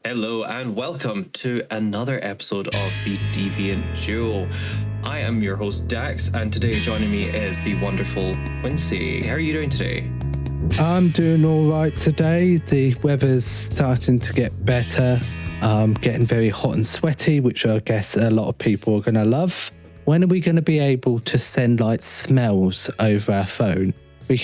Hello and welcome to another episode of The Deviant Duo. I am your host Dax, and today joining me is the wonderful Quincy. How are you doing today? I'm doing all right today. The weather's starting to get better. Getting very hot and sweaty, which I guess a lot of people are going to love. When are we going to be able to send like smells over our phone? We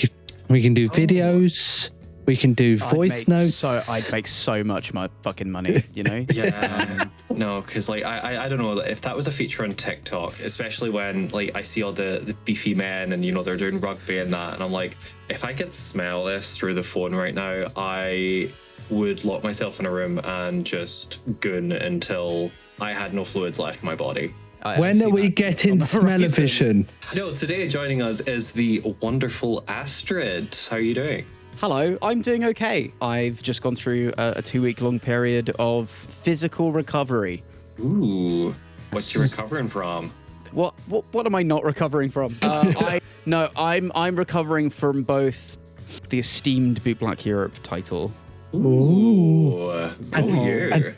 can do videos. We can do voice notes. I'd make so much fucking money, you know? Yeah. No, because like I don't know if that was a feature on TikTok, especially when like I see all the beefy men and they're doing rugby and that, and I'm like, if I could smell this through the phone right now, I would lock myself in a room and just goon until I had no fluids left in my body. When are we getting smell-o-vision? No, today joining us is the wonderful Astrid. How are you doing? Hello, I'm doing okay. I've just gone through a 2-week-long period of physical recovery. Ooh, what you recovering from? What am I not recovering from? I'm recovering from both the esteemed Bootblack Europe title. Ooh, go you. And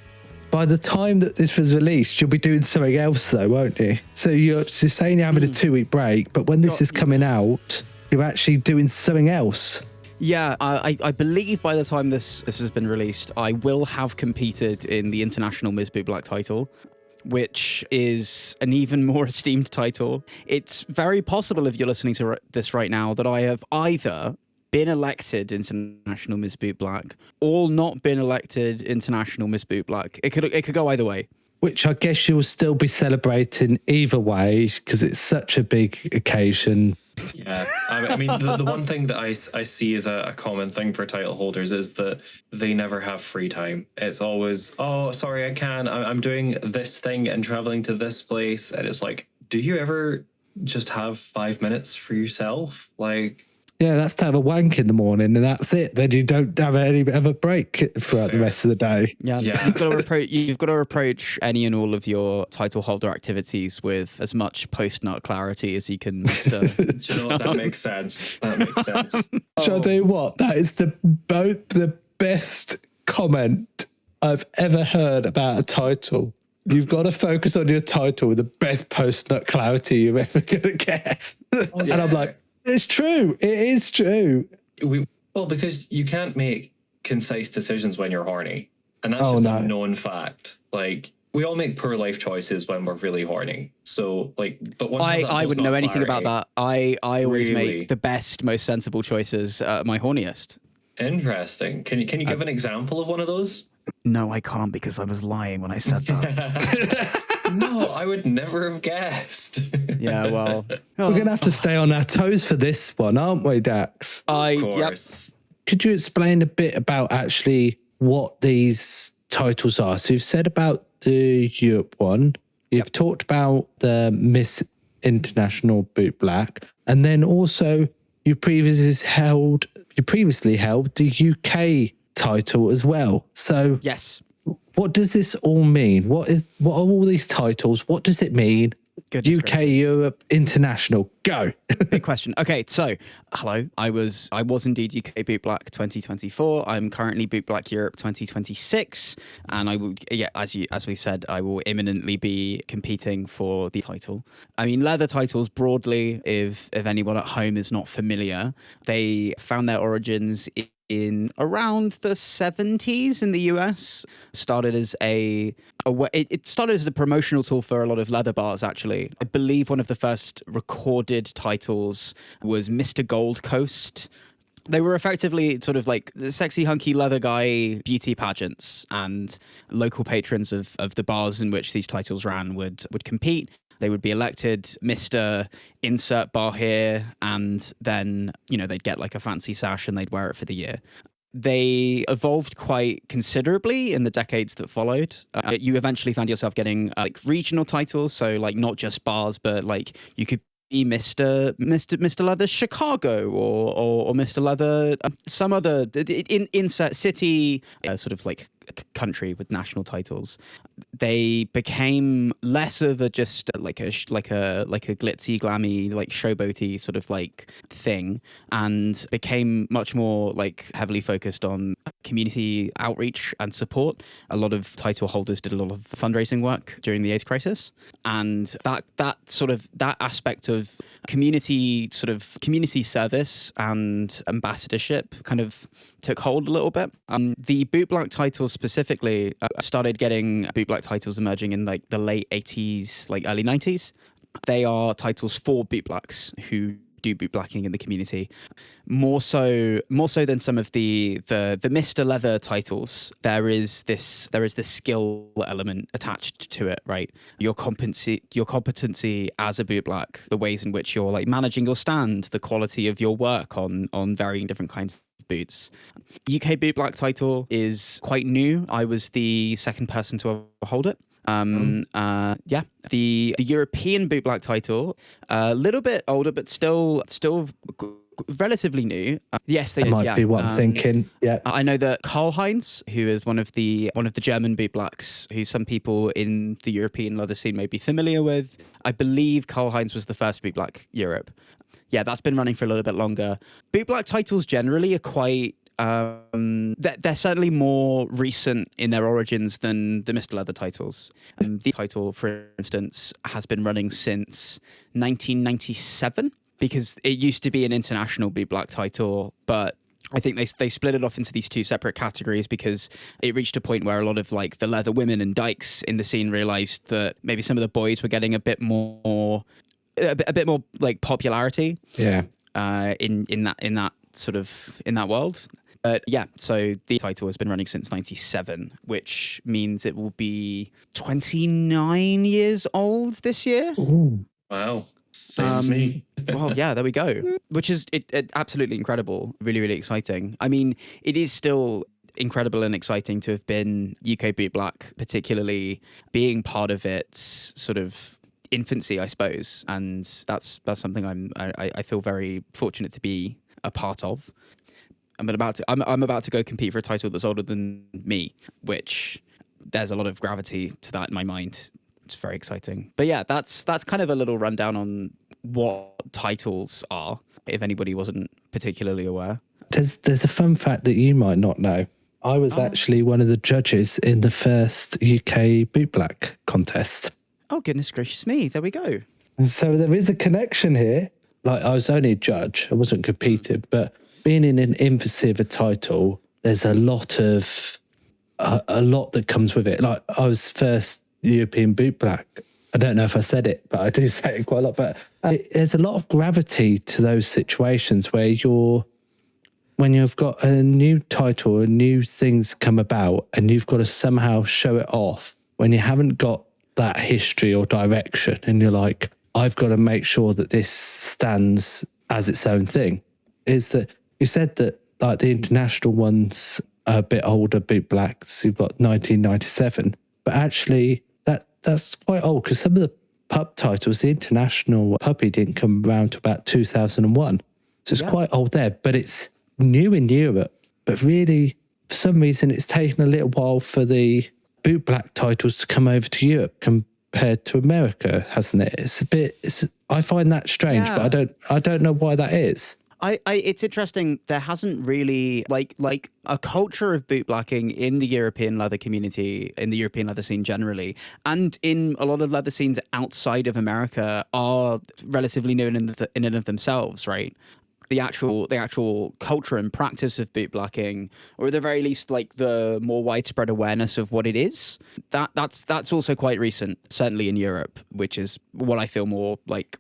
by the time that this was released, you'll be doing something else though, won't you? So you're saying you're having a 2-week break, but when this is coming out, you're actually doing something else. Yeah, I believe by the time this has been released, I will have competed in the International Ms Bootblack title, which is an even more esteemed title. It's very possible, if you're listening to this right now, that I have either been elected International Ms Bootblack or not been elected International Ms Bootblack. It could go either way. Which I guess you'll still be celebrating either way because it's such a big occasion. Yeah, I mean, the one thing that I see as a common thing for title holders is that they never have free time. It's always, oh, sorry, I can't. I'm doing this thing and traveling to this place. And it's like, do you ever just have 5 minutes for yourself? Like, yeah, that's to have a wank in the morning and that's it. Then you don't have any of a break throughout the rest of the day. Yeah. You've got to approach any and all of your title holder activities with as much post-nut clarity as you can muster. Do you know what? That makes sense. That makes sense. Shall I tell you what? That is the best comment I've ever heard about a title. You've got to focus on your title with the best post-nut clarity you're ever going to get. Oh, yeah. And I'm like, it's true. It is true. Well, because you can't make concise decisions when you're horny. And that's just a known fact. Like, we all make poor life choices when we're really horny. So, like, but once I wouldn't know anything about that. I always make the best, most sensible choices at my horniest. Interesting. Can you give an example of one of those? No, I can't because I was lying when I said that. No, I would never have guessed. Yeah, well. We're going to have to stay on our toes for this one, aren't we, Dax? Of course. Yep. Could you explain a bit about actually what these titles are? So you've said about the Europe one. You've talked about the Miss International Bootblack. And then also you previously held the UK title as well. So yes. What does this all mean? What are all these titles? What does it mean? Goodness UK, gracious. Europe, International, go. Big question. Okay, so hello. I was indeed UK Bootblack 2024. I'm currently Bootblack Europe 2026, and I will, as we said, I will imminently be competing for the title. I mean, leather titles broadly, if anyone at home is not familiar, they found their origins in around the 70s in the US. It started as a promotional tool for a lot of leather bars, actually. I believe one of the first recorded titles was Mr. Gold Coast. They were effectively sort of like the sexy, hunky leather guy beauty pageants, and local patrons of the bars in which these titles ran would compete. They would be elected Mr. Insert bar here, and then, they'd get like a fancy sash and they'd wear it for the year. They evolved quite considerably in the decades that followed. You eventually found yourself getting like regional titles, so like not just bars, but like you could be Mr. Leather Chicago or Mr. Leather some other insert city, sort of like country with national titles. They became less of a just like a glitzy, glammy, like showboaty sort of like thing, and became much more like heavily focused on community outreach and support. A lot of title holders did a lot of fundraising work during the AIDS crisis, and that aspect of community service and ambassadorship kind of took hold a little bit. The Bootblack titles specifically started getting Bootblack titles emerging in like the late 80s, like early 90s. They are titles for Bootblacks who do bootblacking in the community, more so than some of the Mr. Leather titles. There is this skill element attached to it, right? Your competency as a bootblack, the ways in which you're like managing your stand, the quality of your work on varying different kinds of boots. UK Bootblack title is quite new. I was the second person to ever hold it. The European Bootblack title, a little bit older, but still relatively new. Yes, they did. Might be what I'm thinking. Yeah, I know that Karl-Heinz, who is one of the German Bootblacks, who some people in the European leather scene may be familiar with. I believe Karl-Heinz was the first Bootblack Europe. Yeah, that's been running for a little bit longer. Bootblack titles generally are quite. They're certainly more recent in their origins than the Mr. Leather titles. The title, for instance, has been running since 1997 because it used to be an international Bootblack title, but I think they split it off into these two separate categories because it reached a point where a lot of like the leather women and dykes in the scene realized that maybe some of the boys were getting a bit more like popularity. Yeah. In that world. But yeah, so the title has been running since 97, which means it will be 29 years old this year. Ooh. Wow. Same as me. Well, yeah, there we go. Which is it absolutely incredible. Really, really exciting. I mean, it is still incredible and exciting to have been UK Bootblack, particularly being part of its sort of infancy, I suppose. And that's something I feel very fortunate to be a part of. I'm about to go compete for a title that's older than me, which there's a lot of gravity to that in my mind. It's very exciting. But yeah, that's kind of a little rundown on what titles are, if anybody wasn't particularly aware. There's a fun fact that you might not know. I was actually one of the judges in the first UK Bootblack contest. Oh, goodness gracious me. There we go. So there is a connection here. Like, I was only a judge. I wasn't competing, but being in an infancy of a title, there's a lot that comes with it. Like, I was first European Bootblack. I don't know if I said it, but I do say it quite a lot. But there's a lot of gravity to those situations where when you've got a new title and new things come about and you've got to somehow show it off when you haven't got that history or direction, and you're like, I've got to make sure that this stands as its own thing. Is that you said that like the international ones are a bit older, Bootblacks, you've got 1997, but actually that's quite old because some of the pub titles, the international puppy didn't come around to about 2001. So it's quite old there, but it's new in Europe. But really, for some reason, it's taken a little while for the Bootblack titles to come over to Europe compared to America, hasn't it? I find that strange, but I don't know why that is. It's interesting. There hasn't really like a culture of bootblacking in the European leather community, in the European leather scene generally, and in a lot of leather scenes outside of America are relatively new in and of themselves, right? The actual culture and practice of bootblacking, or at the very least, like the more widespread awareness of what it is, that's also quite recent, certainly in Europe, which is what I feel more like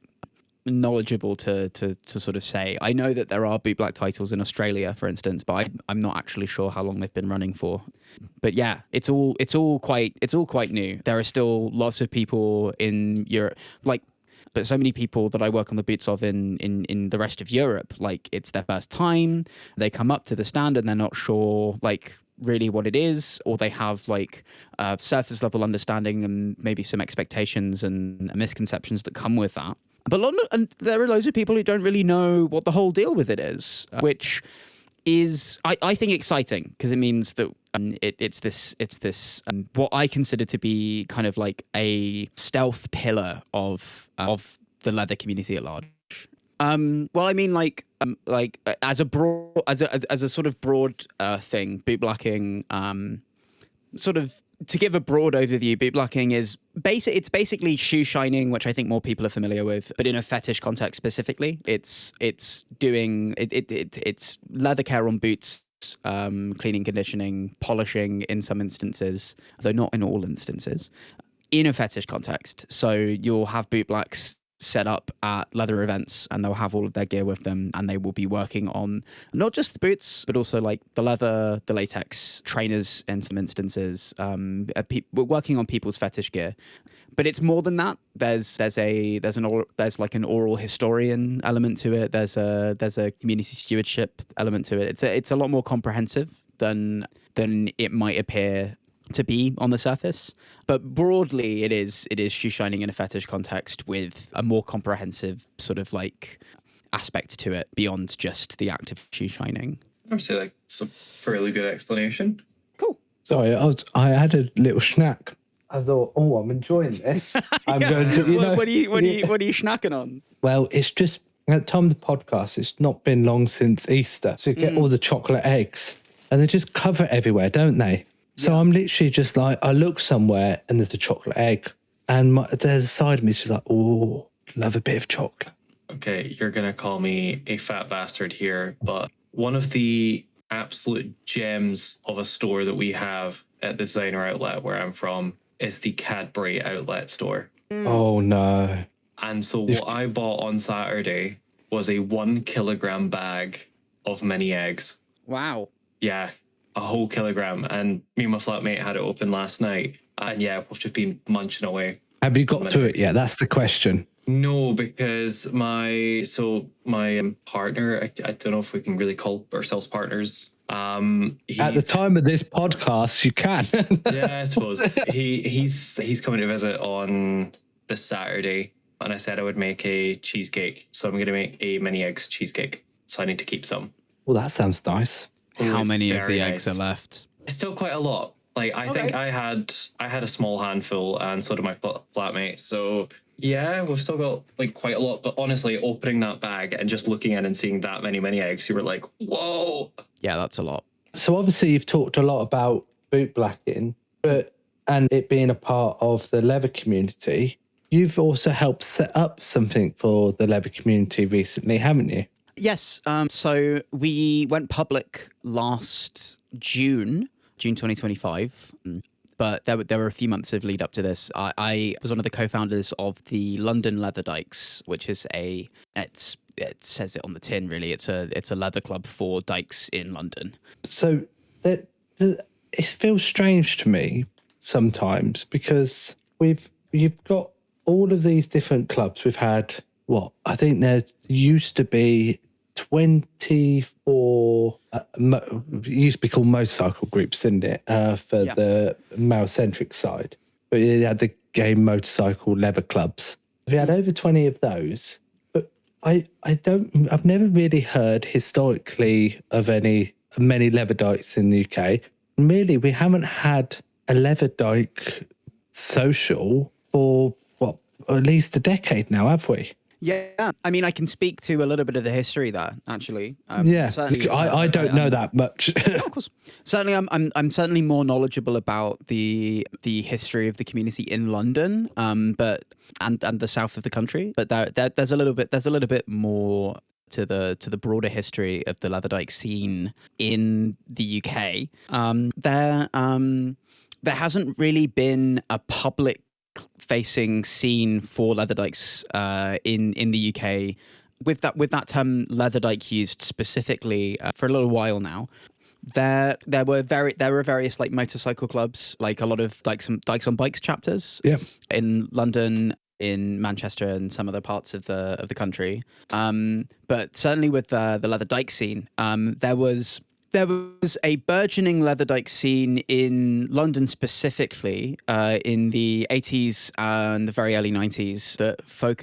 knowledgeable to sort of say. I know that there are bootblack titles in Australia, for instance, but I'm not actually sure how long they've been running for. But yeah, it's all quite new. There are still lots of people in Europe, but so many people that I work on the boots of in the rest of Europe, like it's their first time. They come up to the stand and they're not sure like really what it is, or they have like surface level understanding and maybe some expectations and misconceptions that come with that. But there are loads of people who don't really know what the whole deal with it is, which is, I think, exciting because it means that it's this what I consider to be kind of like a stealth pillar of the leather community at large. Well, I mean, like as a broad, as a sort of broad thing, bootblacking, sort of to give a broad overview, bootblacking is it's basically shoe shining, which I think more people are familiar with, but in a fetish context specifically. It's leather care on boots, cleaning, conditioning, polishing in some instances, though not in all instances, in a fetish context. So you'll have bootblacks set up at leather events, and they'll have all of their gear with them, and they will be working on not just the boots, but also like the leather, the latex, trainers in some instances, working on people's fetish gear. But it's more than that. There's like an oral historian element to it. There's a community stewardship element to it. It's a lot more comprehensive than it might appear to be on the surface. But broadly, it is shoe shining in a fetish context with a more comprehensive sort of like aspect to it beyond just the act of shoe shining. I would say like it's a fairly good explanation. Cool. Sorry, I had a little snack. I thought, oh, I'm enjoying this. I'm going to, What are you snacking on? Well, it's just at the time of the podcast, it's not been long since Easter. So you get all the chocolate eggs and they just cover everywhere, don't they? So I'm literally just like, I look somewhere and there's a chocolate egg, and there's a side of me that's just like, oh, love a bit of chocolate. Okay, you're going to call me a fat bastard here, but one of the absolute gems of a store that we have at the designer outlet where I'm from is the Cadbury outlet store. Oh, no. And so what I bought on Saturday was a 1 kilogram bag of mini eggs. Wow. Yeah, a whole kilogram. And me and my flatmate had it open last night. And yeah, we've just been munching away. Have you got to it yet? That's the question. No, because my partner, I don't know if we can really call ourselves partners. At the time of this podcast, you can. Yeah, I suppose. He's coming to visit on this Saturday, and I said I would make a cheesecake. So I'm going to make a mini eggs cheesecake. So I need to keep some. Well, that sounds nice. How many of the nice. eggs are left? It's still quite a lot. Like I think I had a small handful, and so did my flatmate. So yeah, we've still got like quite a lot. But honestly, opening that bag and just looking in and seeing that many eggs, you were like, whoa. Yeah, that's a lot. So obviously you've talked a lot about bootblacking, and it being a part of the leather community. You've also helped set up something for the leather community recently, haven't you? Yes. So we went public last June 2025. But there were a few months of lead up to this. I was one of the co-founders of the London Leatherdykes, which is it says it on the tin, really. It's a leather club for dykes in London. So it feels strange to me sometimes because you've got all of these different clubs. We've had I think there used to be 24 used to be called motorcycle groups, didn't it, for the male-centric side, but you had the gay motorcycle leather clubs. We had over 20 of those, but I've never really heard historically of many Leatherdykes in the UK. And really, we haven't had a Leatherdyke social for at least a decade now, have we? Yeah, I mean, I can speak to a little bit of the history there, actually. I don't know that much. Of course, certainly, I'm certainly more knowledgeable about the history of the community in London, but and the south of the country. But there's a little bit more to the broader history of the Leatherdyke scene in the UK. There hasn't really been a public facing scene for Leatherdykes in the UK with that term Leatherdyke used specifically for a little while now. There were various like motorcycle clubs, like a lot of dykes on bikes chapters in London, in Manchester, and some other parts of the country. But certainly with the Leatherdyke scene, there was a burgeoning Leatherdyke scene in London specifically in the 80s and the very early 90s.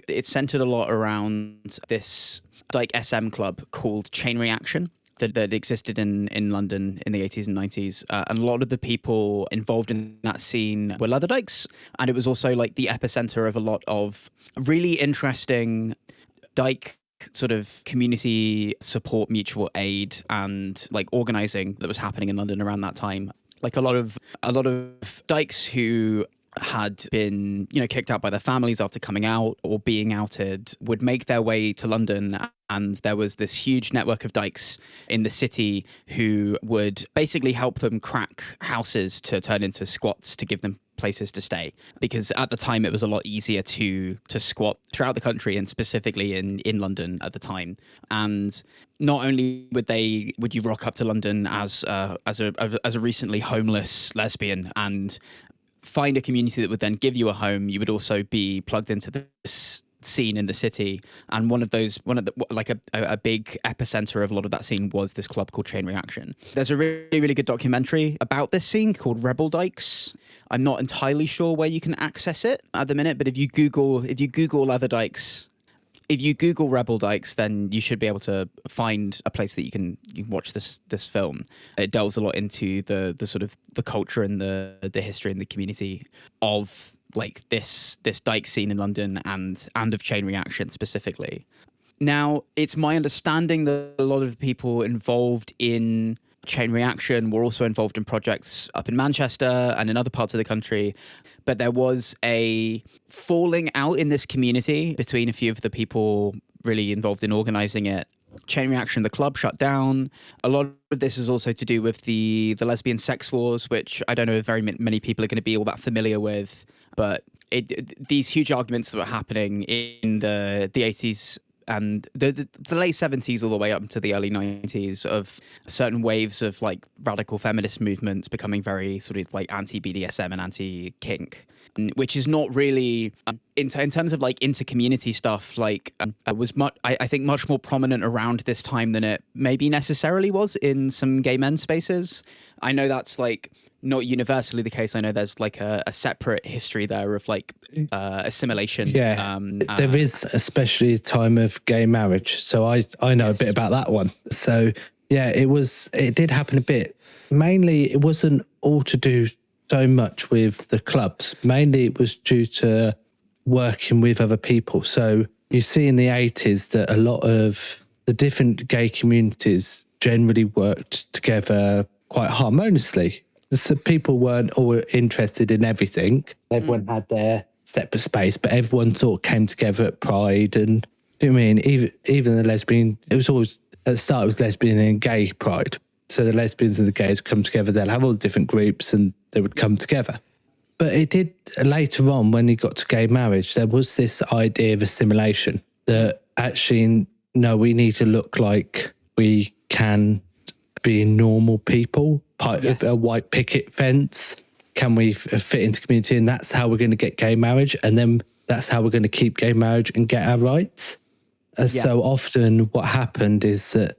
It centered a lot around this Dyke SM club called Chain Reaction that existed in London in the 80s and 90s. And a lot of the people involved in that scene were Leatherdykes. And it was also like the epicenter of a lot of really interesting Dyke sort of community support, mutual aid, and like organizing that was happening in London around that time. Like a lot of dykes who had been, kicked out by their families after coming out or being outed would make their way to London, and there was this huge network of dykes in the city who would basically help them crack houses to turn into squats to give them places to stay, because at the time it was a lot easier to squat throughout the country, and specifically in London at the time. And not only would you rock up to London as a recently homeless lesbian and find a community that would then give you a home, you would also be plugged into this scene in the city. And a big epicenter of a lot of that scene was this club called Chain Reaction. There's a really, really good documentary about this scene called Leatherdyke. I'm not entirely sure where you can access it at the minute, but if you Google Leatherdykes, if you Google Leatherdykes, then you should be able to find a place that you can watch this film. It delves a lot into the sort of the culture and the history and the community of like this dyke scene in London and of Chain Reaction specifically. Now, it's my understanding that a lot of people involved in Chain Reaction were also involved in projects up in Manchester and in other parts of the country, but there was a falling out in this community between a few of the people really involved in organizing it. Chain Reaction, the club, shut down. A lot of this is also to do with the lesbian sex wars, which I don't know if very many people are going to be all that familiar with, but these huge arguments that were happening in the 80s and the late 70s all the way up to the early 90s of certain waves of like radical feminist movements becoming very sort of like anti-BDSM and anti-kink, which is not really in terms of like inter-community stuff, like was I think much more prominent around this time than it maybe necessarily was in some gay men's spaces. I know that's like not universally the case. I know there's like a separate history there of like assimilation. Yeah, there is especially a time of gay marriage. So I know a bit about that one. So yeah, it did happen a bit. Mainly it wasn't all to do so much with the clubs. Mainly it was due to working with other people. So you see in the 80s that a lot of the different gay communities generally worked together quite harmoniously. So people weren't all interested in everything. Everyone had their separate space, but everyone sort of came together at Pride. And you know what I mean, even the lesbian, it was always, at the start it was lesbian and gay Pride. So the lesbians and the gays would come together, they'll have all the different groups and they would come together. But it did, later on when you got to gay marriage, there was this idea of assimilation that actually, no, we need to look like we can be normal people, part of a white picket fence. Can we fit into community? And that's how we're going to get gay marriage. And then that's how we're going to keep gay marriage and get our rights. So often what happened is that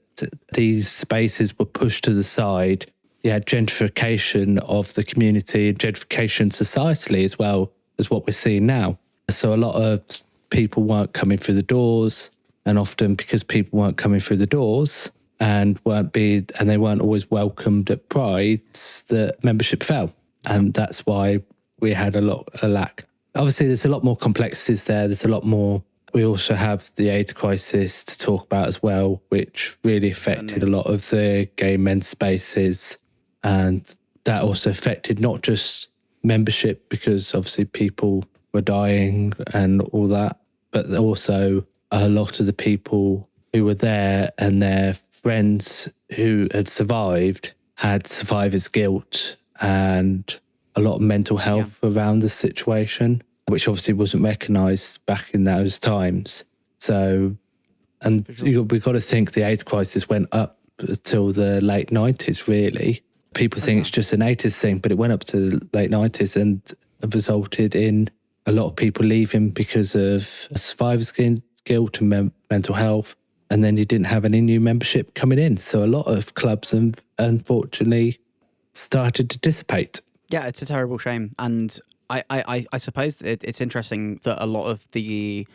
these spaces were pushed to the side. You had gentrification of the community, gentrification societally as well as what we're seeing now. So a lot of people weren't coming through the doors, and often because people weren't coming through the doors and they weren't always welcomed at Prides, the membership fell. And that's why we had a lack. Obviously, there's a lot more complexities there. There's a lot more. We also have the AIDS crisis to talk about as well, which really affected a lot of the gay men's spaces. And that also affected not just membership, because obviously people were dying and all that, but also a lot of the people who were there and their friends who had survived had survivor's guilt and a lot of mental health around the situation, which obviously wasn't recognised back in those times. So, and we've got to think the AIDS crisis went up till the late 90s, really. People think it's just an 80s thing, but it went up to the late 90s and resulted in a lot of people leaving because of survivor's guilt and mental health. And then you didn't have any new membership coming in. So a lot of clubs, unfortunately, started to dissipate. Yeah, it's a terrible shame. And I suppose that it's interesting that a lot of the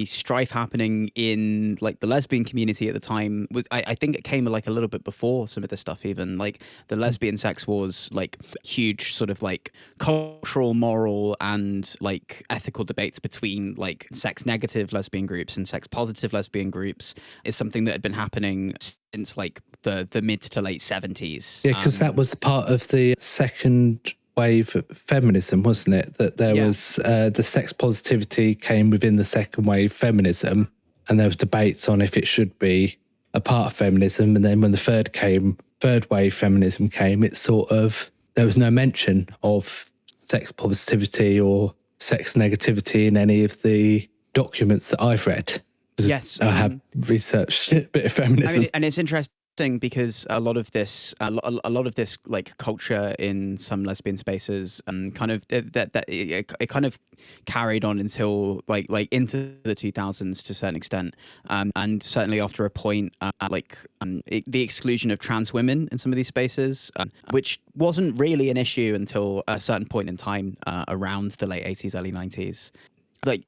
strife happening in like the lesbian community at the time was, I think it came like a little bit before some of this stuff. Even like the lesbian sex wars, like huge sort of like cultural, moral, and like ethical debates between like sex negative lesbian groups and sex positive lesbian groups is something that had been happening since like the mid to late 70s. Yeah, because that was part of the second wave of feminism, wasn't it? That there was the sex positivity came within the second wave feminism, and there was debates on if it should be a part of feminism. And then when the third wave feminism came, it sort of, there was no mention of sex positivity or sex negativity in any of the documents that I've read. Yes, I have researched a bit of feminism. I mean, and it's interesting because a lot of this like culture in some lesbian spaces kind of it kind of carried on until like into the 2000s to a certain extent, and certainly after a point the exclusion of trans women in some of these spaces, which wasn't really an issue until a certain point in time around the late 80s, early 90s. Like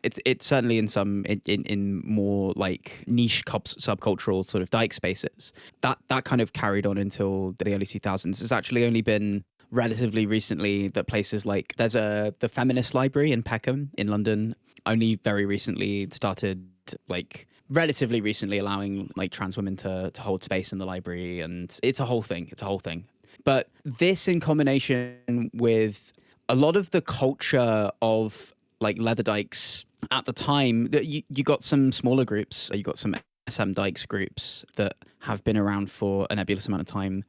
it's certainly in some in more like niche subcultural sort of dyke spaces that kind of carried on until the early 2000s. It's actually only been relatively recently that places like there's the feminist library in Peckham in London only very recently started, like relatively recently, allowing like trans women to hold space in the library, and it's a whole thing. But this, in combination with a lot of the culture of like Leatherdykes at the time, you got some smaller groups. You got some SM Dykes groups that have been around for a nebulous amount of time.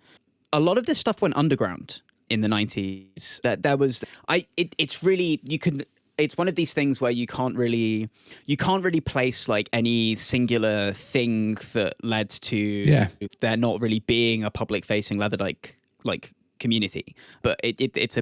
A lot of this stuff went underground in the 90s. That there was, it's really, you can. It's one of these things where you can't really place like any singular thing that led to there not really being a public facing Leatherdyke like community, but it's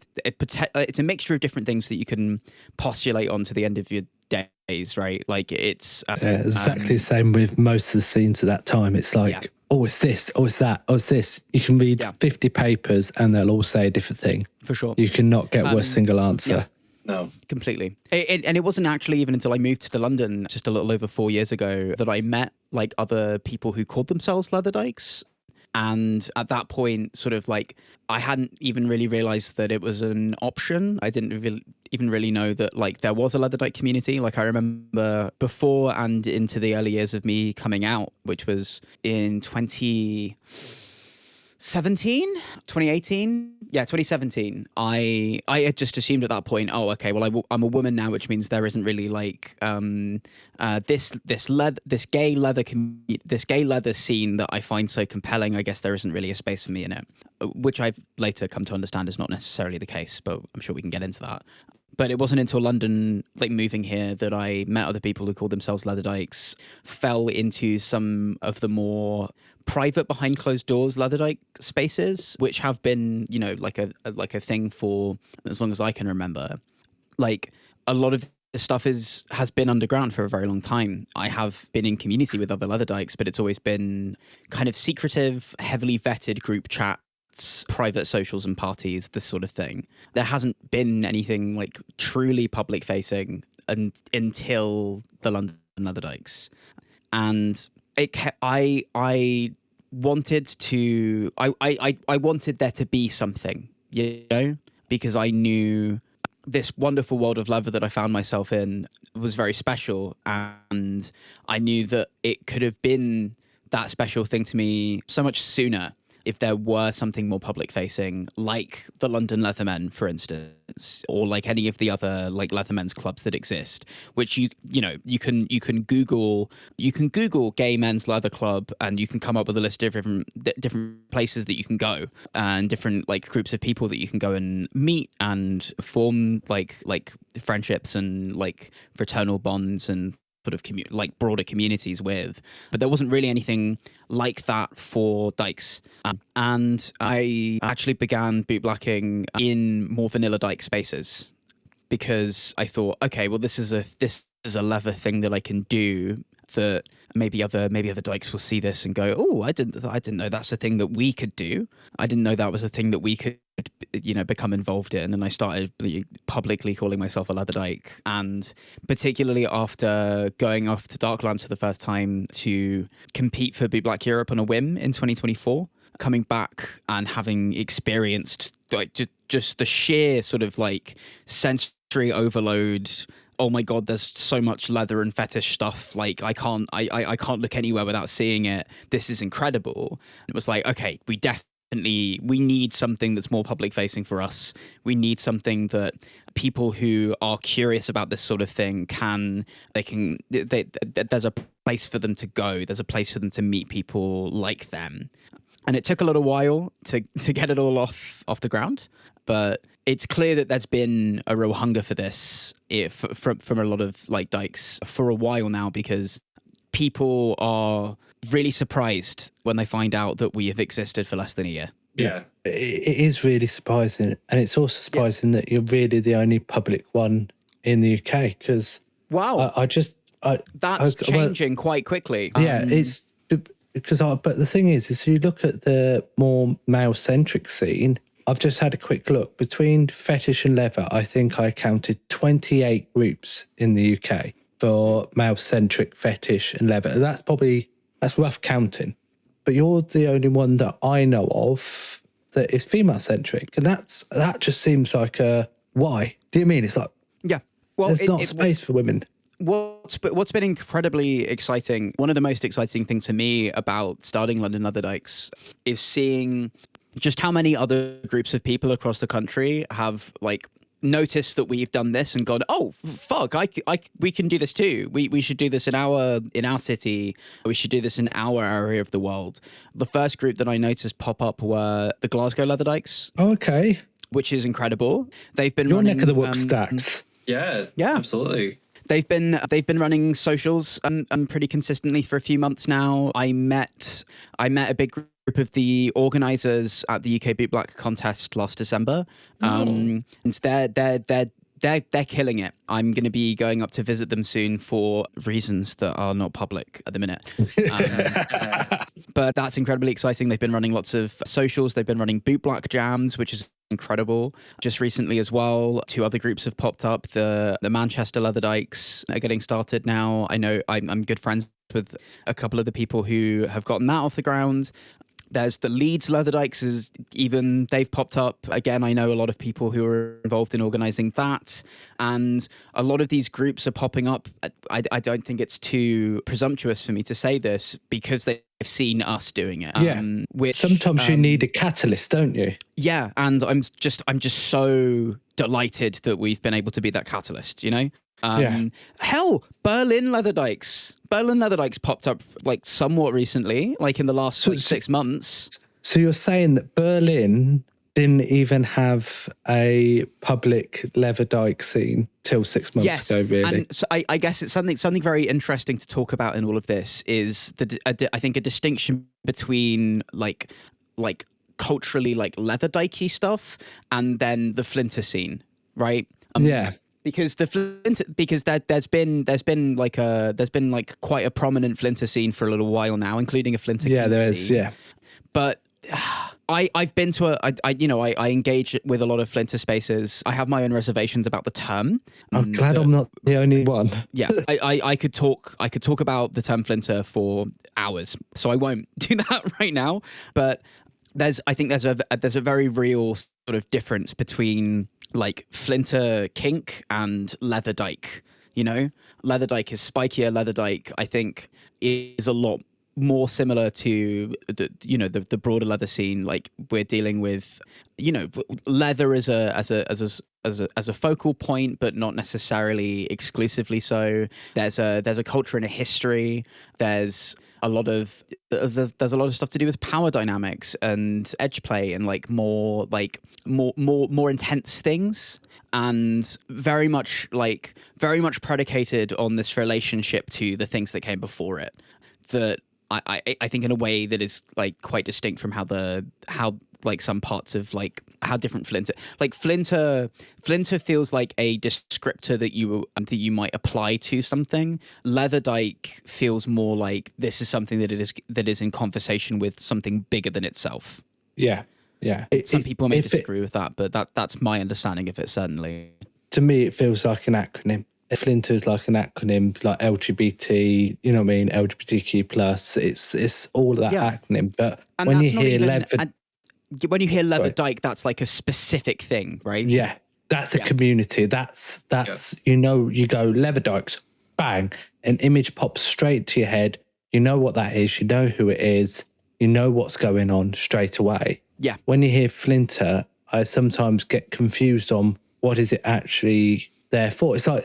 a mixture of different things that you can postulate on to the end of your days, right? Like it's exactly the same with most of the scenes at that time. It's like, oh, it's this, oh, it's that, oh, it's this. You can read 50 papers and they'll all say a different thing. For sure. You cannot get a single answer. Yeah. No, completely. And it wasn't actually even until I moved to London just a little over 4 years ago that I met like other people who called themselves Leatherdykes. And at that point, sort of like, I hadn't even really realized that it was an option. I didn't even really know that like there was a Leatherdyke community. Like I remember before and into the early years of me coming out, which was in 2017, I had just assumed at that point, oh, okay, well, I'm a woman now, which means there isn't really like this gay leather scene that I find so compelling. I guess there isn't really a space for me in it, which I've later come to understand is not necessarily the case, but I'm sure we can get into that. But it wasn't until London, like moving here, that I met other people who called themselves Leatherdykes, fell into some of the more private, behind closed doors Leatherdyke spaces, which have been, you know, like a thing for as long as I can remember. Like a lot of this stuff has been underground for a very long time. I have been in community with other Leatherdykes, but it's always been kind of secretive, heavily vetted group chats, private socials and parties, this sort of thing. There hasn't been anything like truly public facing until the London Leatherdykes. And I wanted there to be something, you know, because I knew this wonderful world of leather that I found myself in was very special, and I knew that it could have been that special thing to me so much sooner if there were something more public facing, like the London Leathermen, for instance, or like any of the other like Leathermen's clubs that exist, which you can Google gay men's leather club and you can come up with a list of different places that you can go and different like groups of people that you can go and meet and form like friendships and like fraternal bonds and sort of like broader communities with, but there wasn't really anything like that for dykes. And I actually began bootblacking in more vanilla dyke spaces because I thought, okay, well, this is a leather thing that I can do that maybe other dykes will see this and go, oh, I didn't know that's a thing that we could do. I didn't know that was a thing that we could become involved in, and I started publicly calling myself a Leatherdyke. And particularly after going off to Darklands for the first time to compete for Bootblack Europe on a whim in 2024, coming back and having experienced like just the sheer sort of like sensory overload. Oh my God, there's so much leather and fetish stuff. Like I can't look anywhere without seeing it. This is incredible. It was like, okay, we need something that's more public facing for us. We need something that people who are curious about this sort of thing there's a place for them to go. There's a place for them to meet people like them. And it took a little while to get it all off the ground, but it's clear that there's been a real hunger for this from a lot of like dykes for a while now, because people are really surprised when they find out that we have existed for less than a year. Yeah. It is really surprising. And it's also surprising that you're really the only public one in the UK, because wow, that's changing quite quickly. Yeah, it's because but the thing is if you look at the more male-centric scene, I've just had a quick look. Between fetish and leather, I think I counted 28 groups in the UK for male-centric, fetish and leather. That's rough counting. But you're the only one that I know of that is female-centric. And that just seems like why? Do you mean? It's like, yeah, well, there's not space for women. What's been incredibly exciting, one of the most exciting things to me about starting London Leatherdykes is seeing just how many other groups of people across the country have like noticed that we've done this and gone, oh fuck, we can do this too. We should do this in our city. We should do this in our area of the world. The first group that I noticed pop up were the Glasgow Leatherdykes. Okay. Which is incredible. They've been your running, neck of the woods, Dax. Yeah, absolutely. They've been running socials pretty consistently for a few months now. I met a big group of the organisers at the UK Bootblack contest last December, and they're killing it. I'm going to be going up to visit them soon for reasons that are not public at the minute. But that's incredibly exciting. They've been running lots of socials. They've been running Bootblack jams, which is incredible. Just recently as well, two other groups have popped up. The Manchester Leatherdykes are getting started now. I know I'm good friends with a couple of the people who have gotten that off the ground. There's the Leeds Leatherdykes, they've popped up. Again, I know a lot of people who are involved in organising that. And a lot of these groups are popping up. I don't think it's too presumptuous for me to say this, because they've seen us doing it. Yeah. Which, sometimes you need a catalyst, don't you? Yeah. And I'm just so delighted that we've been able to be that catalyst, you know? Hell, Berlin Leatherdykes popped up like somewhat recently, like in the last 6 months. So you're saying that Berlin didn't even have a public Leatherdyke scene till 6 months ago, really? And so I guess it's something very interesting to talk about in all of this is I think a distinction between like culturally like Leatherdykey stuff and then the Flinter scene, right? Because there's been quite a prominent Flinter scene for a little while now, including a Flinter scene. Yeah. But I've been to I engage with a lot of Flinter spaces. I have my own reservations about the term. I'm glad I'm not the only one. Yeah, I could talk about the term Flinter for hours, so I won't do that right now. But there's a very real sort of difference between like Flinter kink and Leatherdyke. You know, Leatherdyke is spikier. Leatherdyke, I think, is a lot more similar to the broader leather scene. Like we're dealing with, leather as a focal point, but not necessarily exclusively so. There's a culture and a history. There's a lot of stuff to do with power dynamics and edge play and more intense things, and very much predicated on this relationship to the things that came before it. That I think in a way that is like quite distinct from how some parts of like how different Flinter feels like a descriptor that you might apply to something. Leatherdyke feels more like this is something that is in conversation with something bigger than itself. Yeah. Yeah. Some people may if disagree with that, but that's my understanding of it, certainly. To me, it feels like an acronym. Flinter is like an acronym, like LGBT, you know what I mean? LGBTQ plus. It's all that acronym. But And when that's you not hear even, when you hear Leatherdyke, that's like a specific thing, right? Yeah, that's a community. That's you know, you go Leatherdykes, bang, an image pops straight to your head. You know what that is. You know who it is. You know what's going on straight away. Yeah. When you hear Flinter, I sometimes get confused on what is it actually there for. It's like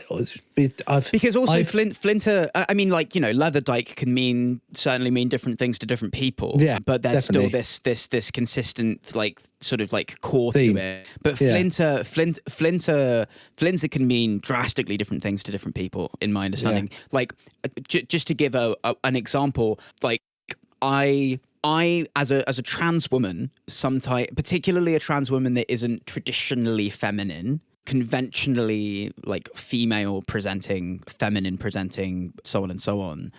because also Flinter. I mean, like, you know, Leatherdyke can certainly mean different things to different people. Yeah, but there's definitely. still this consistent, like, sort of like core theme to it. But Flinter can mean drastically different things to different people, in my understanding. Yeah. Like, just to give an example, like I as a trans woman, sometimes, particularly a trans woman that isn't traditionally feminine, conventionally like female presenting, feminine presenting, so on and so on,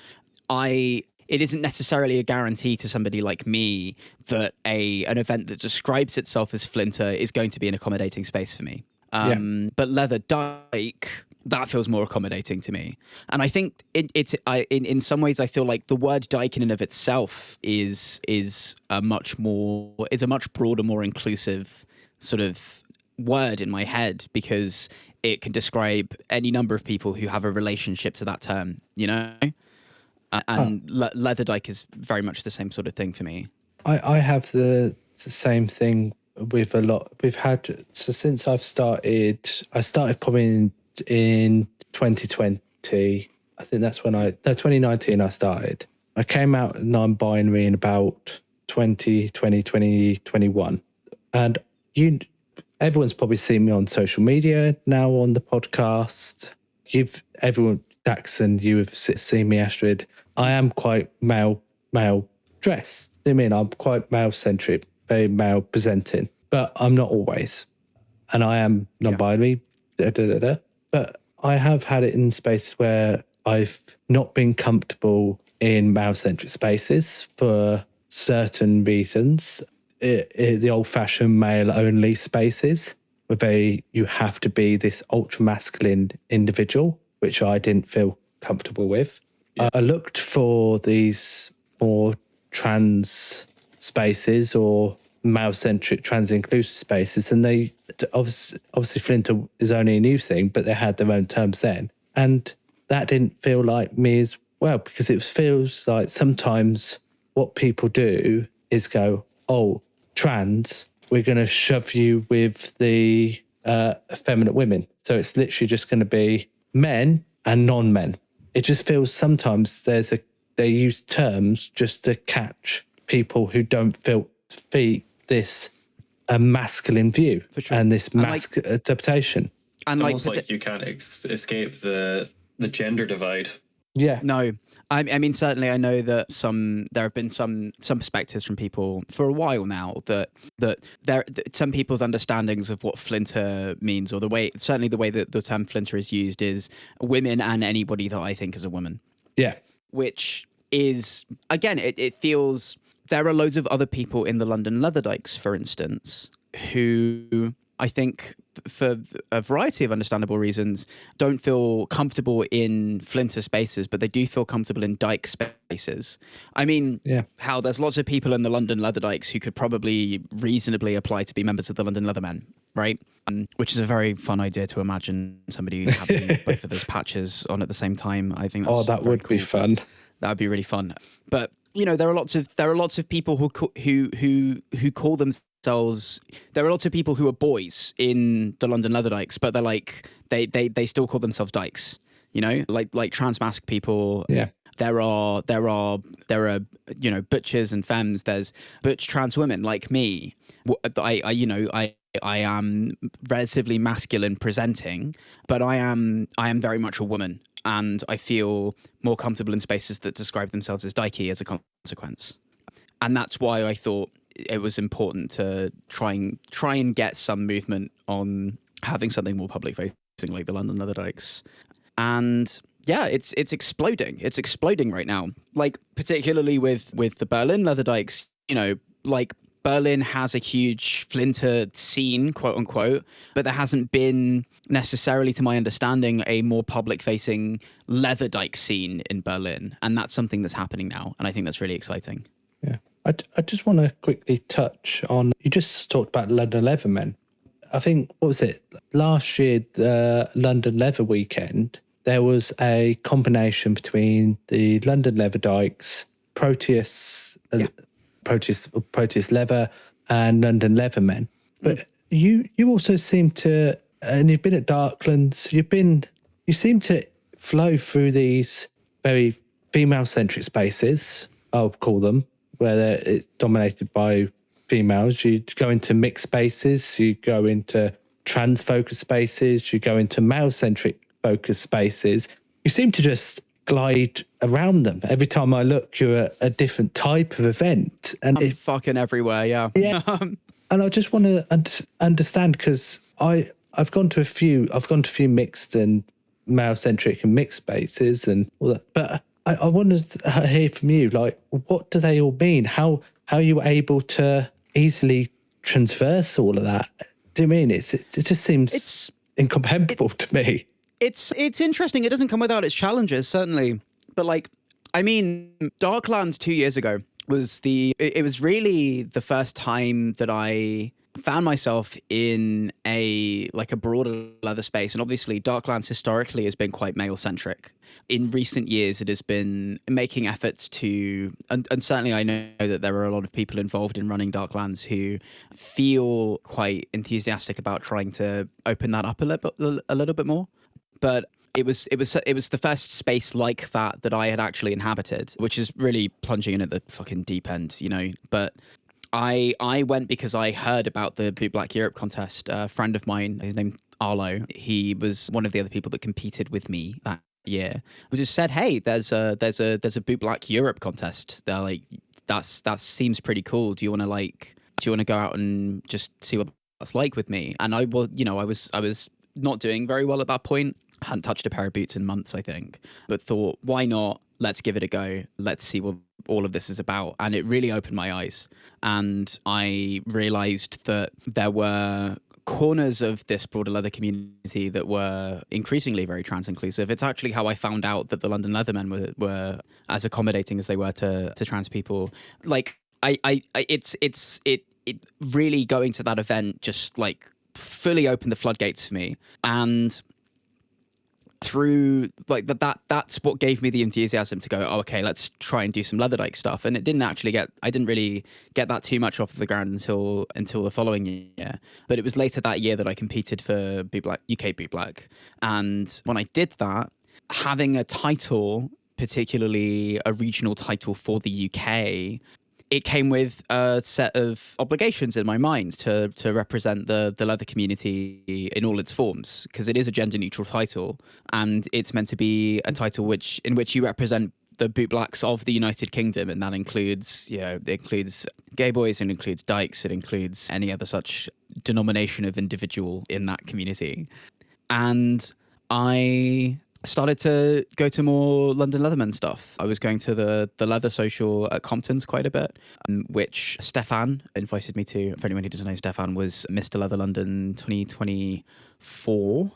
it isn't necessarily a guarantee to somebody like me that an event that describes itself as Flinter is going to be an accommodating space for me. But Leatherdyke, that feels more accommodating to me. And I think in some ways I feel like the word dyke in and of itself is a much broader, more inclusive sort of word in my head, because it can describe any number of people who have a relationship to that term, you know? And Leatherdyke is very much the same sort of thing for me. I have the same thing with a lot. Since I started probably in 2020. I think that's when 2019 I started. I came out non-binary in about 2020, 2021. And everyone's probably seen me on social media, now on the podcast. Dax and you have seen me, Astrid. I am quite male dressed. I mean, I'm quite male-centric, very male presenting, but I'm not always. And I am non-binary, But I have had it in spaces where I've not been comfortable in male-centric spaces for certain reasons. The old-fashioned male-only spaces, where you have to be this ultra-masculine individual, which I didn't feel comfortable with. Yeah. I looked for these more trans spaces or male-centric, trans-inclusive spaces, and they obviously Flinter is only a new thing, but they had their own terms then, and that didn't feel like me as well, because it feels like sometimes what people do is go, oh, trans, we're going to shove you with the effeminate women, so it's literally just going to be men and non-men. It just feels sometimes they use terms just to catch people who don't fit this masculine view, sure, and this adaptation. And it's almost like you can't escape the gender divide. Yeah. No. I mean, certainly I know that there have been some perspectives from people for a while now that some people's understandings of what Flinter means, or certainly the way that the term Flinter is used, is women and anybody that I think is a woman. Yeah. Which is, again, it feels... There are loads of other people in the London Leatherdykes, for instance, who I think, for a variety of understandable reasons, don't feel comfortable in Flinter spaces, but they do feel comfortable in dyke spaces. I mean, how there's lots of people in the London Leatherdykes who could probably reasonably apply to be members of the London Leathermen, right? Which is a very fun idea to imagine somebody having both of those patches on at the same time. I think that's that would be fun. That would be really fun. But you know, there are lots of people who call themselves. There are lots of people who are boys in the London Leatherdykes, but they're like they still call themselves dykes. You know, like trans-masc people. Yeah. There are you know, butches and femmes. There's butch trans women like me. I am relatively masculine presenting, but I am very much a woman, and I feel more comfortable in spaces that describe themselves as dykey as a consequence. And that's why I thought it was important to try and get some movement on having something more public facing like the London Leatherdykes. And yeah, it's exploding. It's exploding right now. Like, particularly with the Berlin Leatherdykes, you know, like Berlin has a huge flinter scene, quote unquote, but there hasn't been necessarily, to my understanding, a more public-facing Leatherdyke scene in Berlin. And that's something that's happening now. And I think that's really exciting. Yeah. I just want to quickly touch on, you just talked about London Leathermen. I think, what was it? Last year, the London Leather Weekend, there was a combination between the London Leatherdykes, Proteus Leather, and London Leathermen. But you also seem to, and you've been at Darklands, you seem to flow through these very female-centric spaces, I'll call them, where it's dominated by females. You go into mixed spaces, you go into trans-focused spaces, you go into male-centric focused spaces. You seem to just glide around them. Every time I look, you're at a different type of event. And I'm fucking everywhere, yeah. Yeah. And I just want to understand, because I've gone to a few mixed and male-centric and mixed spaces and all that. But I want to hear from you, like, what do they all mean? How are you able to easily transverse all of that? Do you mean it just seems incomprehensible to me? It's interesting. It doesn't come without its challenges, certainly. But Darklands 2 years ago was it was really the first time that I found myself in a broader leather space. And obviously Darklands historically has been quite male-centric. In recent years, it has been making efforts to, and certainly I know that there are a lot of people involved in running Darklands who feel quite enthusiastic about trying to open that up a little bit more. But it was the first space like that I had actually inhabited, which is really plunging in at the fucking deep end, you know. But I went because I heard about the Bootblack Europe contest. A friend of mine, his name Arlo, he was one of the other people that competed with me that year. We just said, hey, there's a Bootblack Europe contest. They're like, that seems pretty cool. Do you want to go out and just see what that's like with me? And I was not doing very well at that point. I hadn't touched a pair of boots in months, I think, but thought, why not? Let's give it a go. Let's see what all of this is about. And it really opened my eyes. And I realized that there were corners of this broader leather community that were increasingly very trans inclusive. It's actually how I found out that the London Leathermen were as accommodating as they were to trans people. Like it really going to that event just like fully opened the floodgates for me. And through like that's what gave me the enthusiasm to go, oh, okay, let's try and do some Leatherdyke stuff. And I didn't really get that too much off the ground until the following year. But it was later that year that I competed for Bootblack, UK Bootblack. And when I did that, having a title, particularly a regional title for the UK, it came with a set of obligations in my mind to represent the leather community in all its forms, because it is a gender neutral title and it's meant to be a title in which you represent the bootblacks of the United Kingdom, and that includes, it includes gay boys, it includes dykes, it includes any other such denomination of individual in that community. And I started to go to more London Leatherman stuff. I was going to the leather social at Compton's quite a bit, which Stefan invited me to. For anyone who doesn't know, Stefan was Mr. Leather London 2024.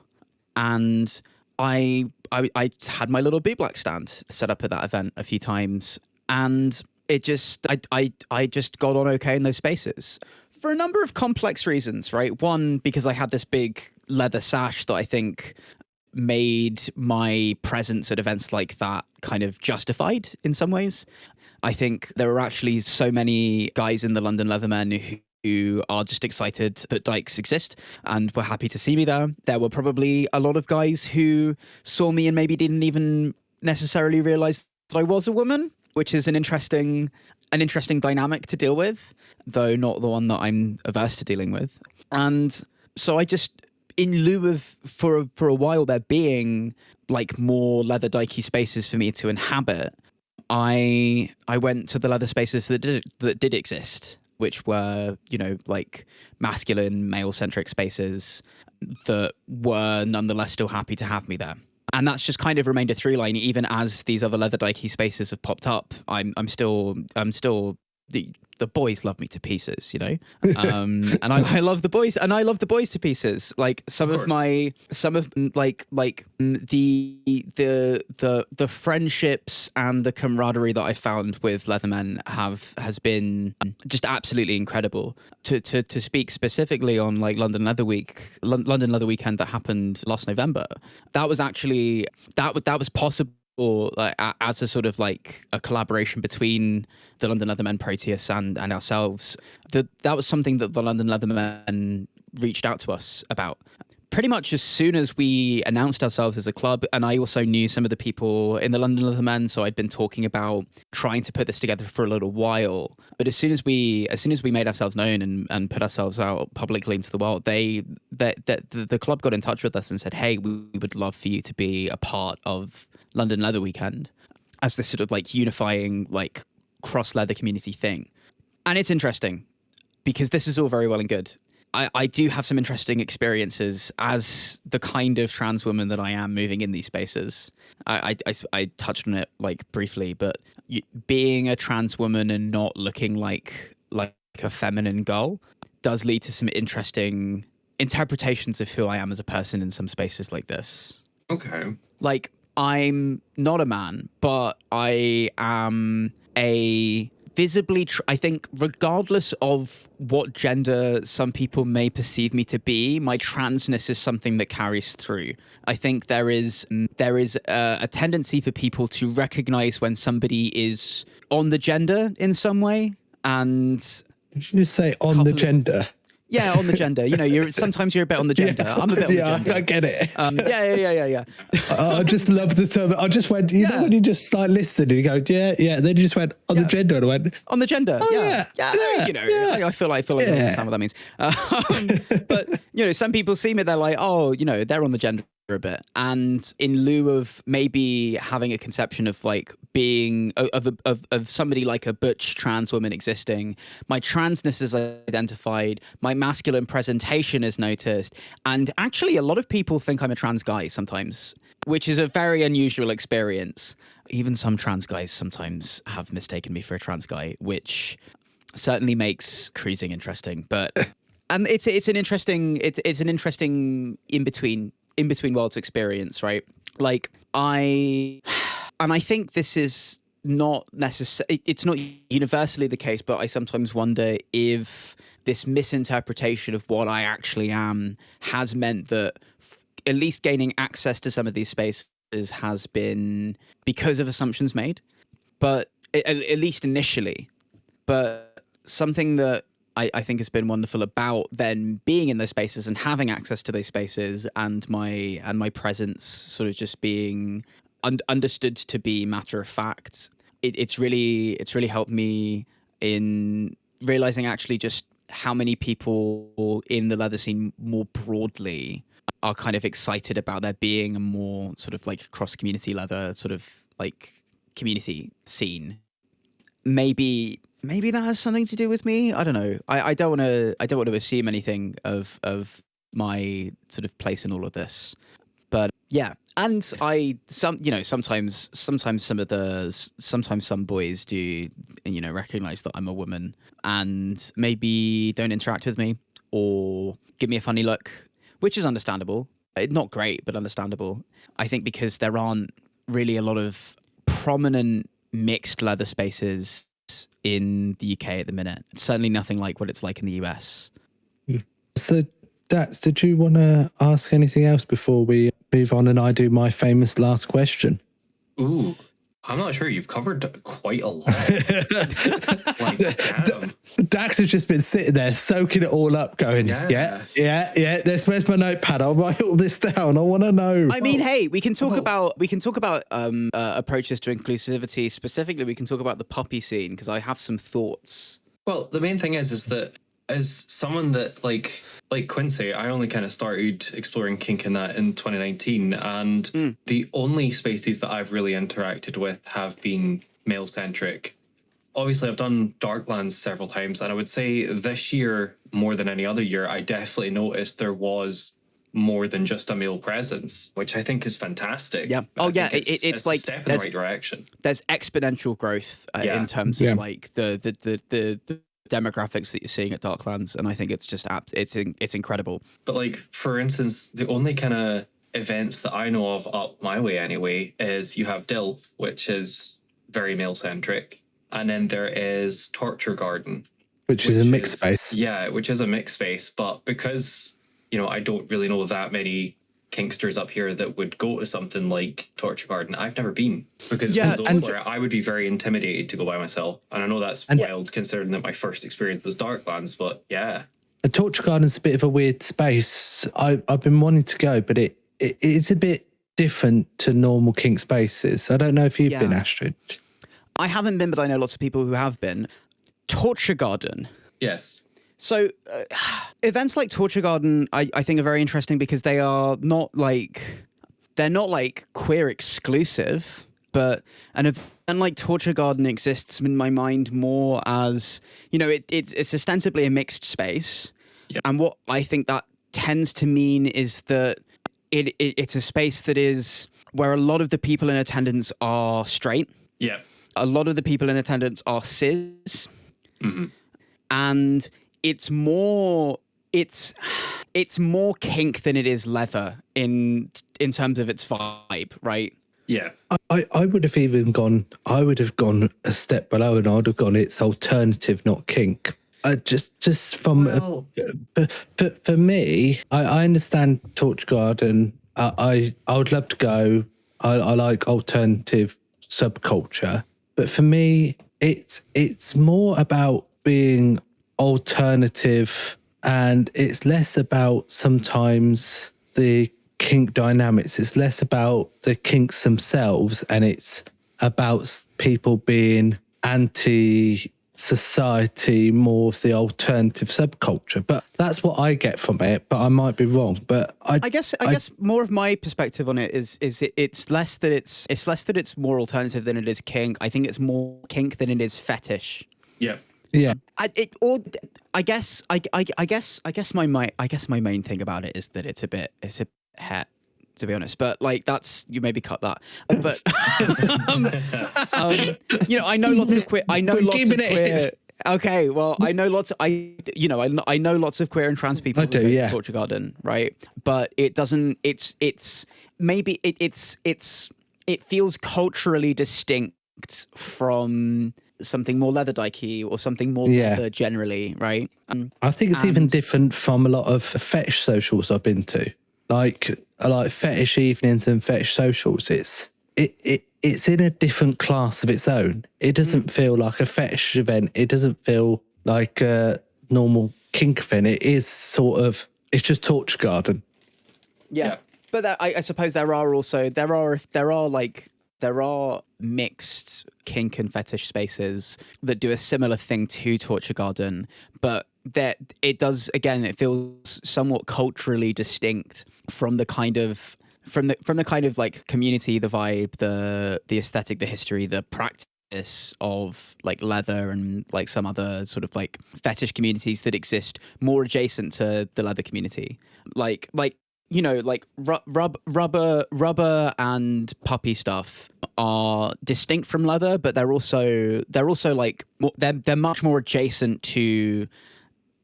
And I had my little bootblack stand set up at that event a few times. And it just, I just got on okay in those spaces for a number of complex reasons, right? One, because I had this big leather sash that I think made my presence at events like that kind of justified in some ways. I think there are actually so many guys in the London Leathermen who are just excited that dykes exist and were happy to see me there. There were probably a lot of guys who saw me and maybe didn't even necessarily realize that I was a woman, which is an interesting dynamic to deal with, though not the one that I'm averse to dealing with. And so I just, in lieu of for a while there being like more Leatherdykey spaces for me to inhabit, I went to the leather spaces that did exist, which were, like masculine, male-centric spaces that were nonetheless still happy to have me there. And that's just kind of remained a through line, even as these other Leatherdykey spaces have popped up. I'm still the boys love me to pieces, you know, and I love the boys, and I love the boys to pieces. Like some of the friendships and the camaraderie that I found with Leathermen has been just absolutely incredible. To speak specifically on like London Leather Weekend that happened last November, that was actually that was possible. Or like as a sort of like a collaboration between the London Leathermen Proteus and ourselves. That was something that the London Leathermen reached out to us about pretty much as soon as we announced ourselves as a club. And I also knew some of the people in the London Leathermen, so I'd been talking about trying to put this together for a little while. But as soon as we made ourselves known and put ourselves out publicly into the world, the club got in touch with us and said, "Hey, we would love for you to be a part of London Leather Weekend," as this sort of like unifying like cross leather community thing. And it's interesting because this is all very well and good. I do have some interesting experiences as the kind of trans woman that I am moving in these spaces. I touched on it like briefly, but being a trans woman and not looking like a feminine girl does lead to some interesting interpretations of who I am as a person in some spaces like this. Okay. Like, I'm not a man, but I am a visibly, I think, regardless of what gender some people may perceive me to be, my transness is something that carries through. I think there is a tendency for people to recognize when somebody is on the gender in some way, and did you just say on the gender? Yeah, on the gender. You know, sometimes you're a bit on the gender. Yeah, I'm a bit on the gender. I get it. Yeah. I just love the term. I just went, you know, when you just start listening, you go, yeah. Then you just went on the gender, and I went on the gender. Oh, yeah. You know, I feel like I understand what that means. But you know, some people see me, they're like, oh, you know, they're on the gender a bit, and in lieu of maybe having a conception of like being of somebody like a butch trans woman existing, my transness is identified, my masculine presentation is noticed, and actually a lot of people think I'm a trans guy sometimes, which is a very unusual experience. Even some trans guys sometimes have mistaken me for a trans guy, which certainly makes cruising interesting. But and it's an interesting in between worlds experience, right? Like I think this is not necessarily, it's not universally the case, but I sometimes wonder if this misinterpretation of what I actually am has meant that at least gaining access to some of these spaces has been because of assumptions made, but at least initially. But something that I think has been wonderful about then being in those spaces and having access to those spaces and my presence sort of just being understood to be matter of fact. It's really helped me in realizing actually just how many people in the leather scene more broadly are kind of excited about there being a more sort of like cross community leather sort of like community scene. Maybe that has something to do with me. I don't know. I don't want to assume anything of my sort of place in all of this. But yeah, and sometimes some boys do, you know, recognize that I'm a woman and maybe don't interact with me or give me a funny look, which is understandable. Not great, but understandable. I think because there aren't really a lot of prominent mixed leather spaces in the UK at the minute. It's certainly nothing like what it's like in the US. So, Dax, did you want to ask anything else before we move on and I do my famous last question? Ooh, I'm not sure. You've covered quite a lot. Like, damn. Dax has just been sitting there soaking it all up, going, yeah. Where's my notepad? I'll write all this down. I want to know. I mean, hey, we can talk about approaches to inclusivity. Specifically, we can talk about the puppy scene because I have some thoughts. Well, the main thing is that as someone that like Quincy, I only kind of started exploring kink in that in 2019, and the only spaces that I've really interacted with have been male-centric. Obviously, I've done Darklands several times, and I would say this year, more than any other year, I definitely noticed there was more than just a male presence, which I think is fantastic. Yeah. It's like a step in the right direction. There's exponential growth in terms of like the demographics that you're seeing at Darklands, and I think it's just it's incredible. But like, for instance, the only kind of events that I know of up my way anyway is you have Dilf, which is very male-centric, and then there is Torture Garden, which is a mixed space. Yeah, which is a mixed space, but because, you know, I don't really know that many kinksters up here that would go to something like Torture Garden. I've never been, because where I would be very intimidated to go by myself. And I know that's wild considering that my first experience was Darklands, but yeah. The Torture Garden's a bit of a weird space. I've been wanting to go, but it's a bit different to normal kink spaces. I don't know if you've been, Astrid. I haven't been, but I know lots of people who have been. Torture Garden. Yes. So events like Torture Garden, I think are very interesting because they're not like queer exclusive, but an event like Torture Garden exists in my mind more as, you know, it's ostensibly a mixed space. Yep. And what I think that tends to mean is that it's a space that is where a lot of the people in attendance are straight. Yeah. A lot of the people in attendance are cis. Mm-hmm. And it's more kink than it is leather in terms of its vibe, right? Yeah. I would have gone a step below, and I'd have gone, it's alternative, not kink. Just from for me, I understand Torture Garden. I would love to go. I like alternative subculture, but for me, it's more about being alternative, and it's less about sometimes the kink dynamics. It's less about the kinks themselves, and it's about people being anti-society, more of the alternative subculture. But that's what I get from it, but I might be wrong. But I guess more of my perspective on it is it's less that it's more alternative than it is kink. I think it's more kink than it is fetish. Yeah. Yeah. I guess my main thing about it is that it's a bit het, to be honest. But like, that's, you maybe cut that. But you know, I know lots of queer. Okay, well, I know lots of queer and trans people who go to Torture Garden, right? But it doesn't. It feels culturally distinct from something more Leatherdyke or something more leather generally, right? I think it's even different from a lot of fetish socials I've been to, like fetish evenings and fetish socials. It's in a different class of its own. It doesn't feel like a fetish event. It doesn't feel like a normal kink event. It is it's just Torture Garden. Yeah. But I suppose there are mixed kink and fetish spaces that do a similar thing to Torture Garden, but that it feels somewhat culturally distinct from the kind of like community, the vibe, the aesthetic, the history, the practice of like leather and like some other sort of like fetish communities that exist more adjacent to the leather community, like you know, like rubber and puppy stuff are distinct from leather, but they're also like they're much more adjacent to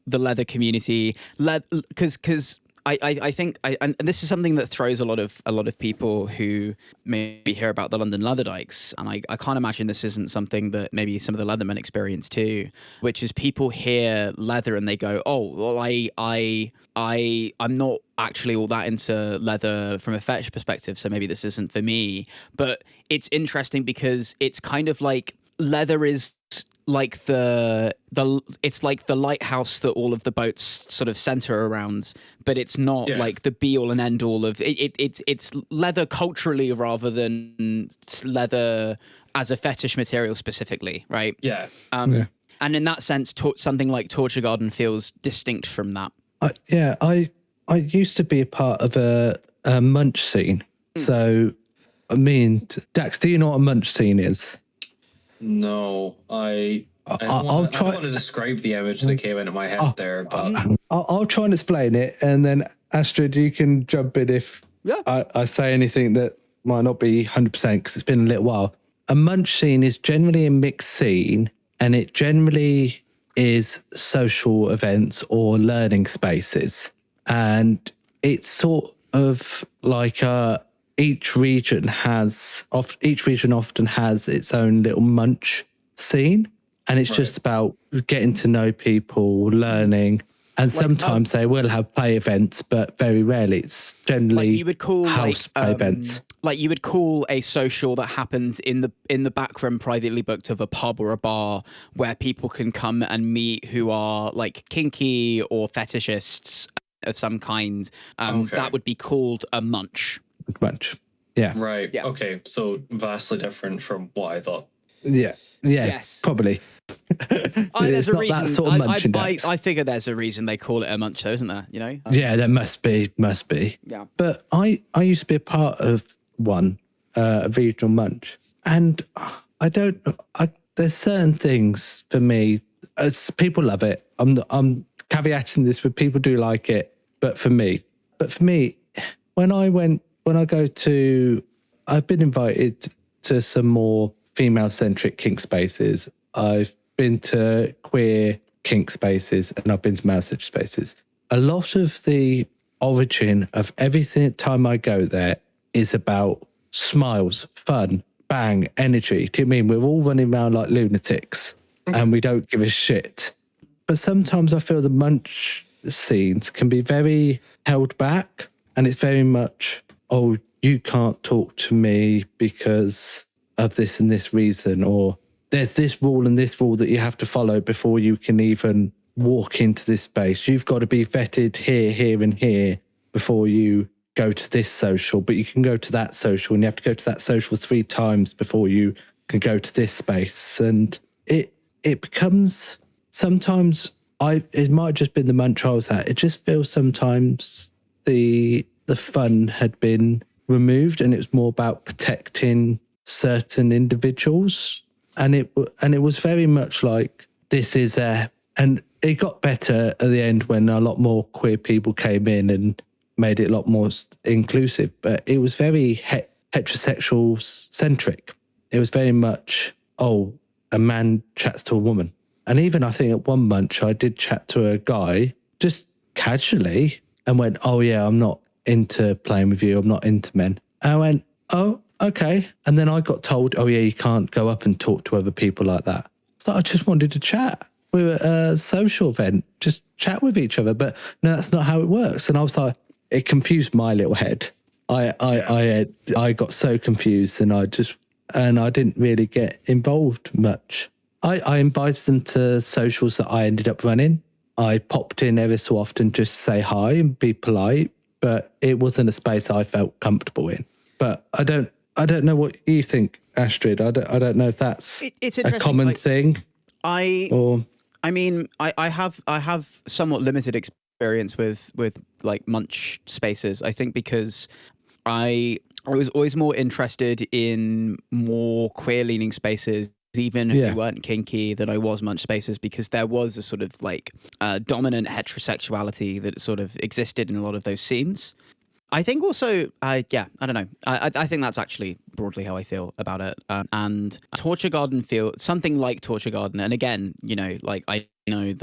the leather community. Because I think and this is something that throws a lot of people who maybe hear about the London Leatherdykes, and I can't imagine this isn't something that maybe some of the Leathermen experience too, which is people hear leather and they go, oh, well, I'm not actually all that into leather from a fetish perspective, so maybe this isn't for me. But it's interesting because it's kind of like leather is like it's like the lighthouse that all of the boats sort of center around, but it's not like the be all and end all of it. It's leather culturally rather than leather as a fetish material specifically, right? Yeah. And in that sense, something like Torture Garden feels distinct from that. I used to be a part of a munch scene. So, I mean, Dax, do you know what a munch scene is? No, I'll try. I don't want to describe the image that came into my head there, but I'll try and explain it, and then Astrid, you can jump in if I say anything that might not be 100% because it's been a little while. A munch scene is generally a mixed scene, and it generally is social events or learning spaces. And it's sort of like each region often has its own little munch scene, and it's just about getting to know people, learning. And sometimes they will have play events, but very rarely. It's generally you would call house play events. Like you would call a social that happens in the back room privately booked of a pub or a bar where people can come and meet who are like kinky or fetishists of some kind. That would be called a munch. Munch. Yeah. Right. Yeah. Okay. So vastly different from what I thought. Yeah. Yes. Probably. There's a reason. That sort of I figure there's a reason they call it a munch, though, isn't there? You know? Yeah, there must be. Yeah. But I used to be a part of one, a regional munch, and there's certain things for me. As people love it. I'm caveating this, but people do like it. But for me, I've been invited to some more female-centric kink spaces. I've been to queer kink spaces, and I've been to male-centric spaces. A lot of the origin of every time I go there is about smiles, fun, bang, energy. Do you mean we're all running around like lunatics and we don't give a shit? But sometimes I feel the munch scenes can be very held back, and it's very much, oh, you can't talk to me because of this and this reason, or there's this rule and this rule that you have to follow before you can even walk into this space. You've got to be vetted here, here, and here before you go to this social, but you can go to that social, and you have to go to that social 3 times before you can go to this space. And it becomes sometimes it might have just been the munch I was at. It just feels sometimes the fun had been removed, and it was more about protecting certain individuals. And it was very much like, this is and it got better at the end when a lot more queer people came in and made it a lot more inclusive. But it was very heterosexual centric. It was very much, oh, a man chats to a woman. And even I think at one munch, I did chat to a guy just casually and went, oh yeah, I'm not into playing with you. I'm not into men. And I went, oh, okay. And then I got told, oh yeah, you can't go up and talk to other people like that. So I just wanted to chat. We were at a social event, just chat with each other. But no, that's not how it works. And I was like, it confused my little head. I got so confused, and I didn't really get involved much. I invited them to socials that I ended up running. I popped in every so often just to say hi and be polite, but it wasn't a space I felt comfortable in. But I don't know what you think, Astrid. I don't know if that's a common thing. I have somewhat limited experience with like munch spaces. I think because I was always more interested in more queer leaning spaces, even if they weren't kinky, than I was munch spaces, because there was a sort of like dominant heterosexuality that sort of existed in a lot of those scenes. I think also, I don't know. I think that's actually broadly how I feel about it. And Torture Garden something like Torture Garden. And again, you know, like I know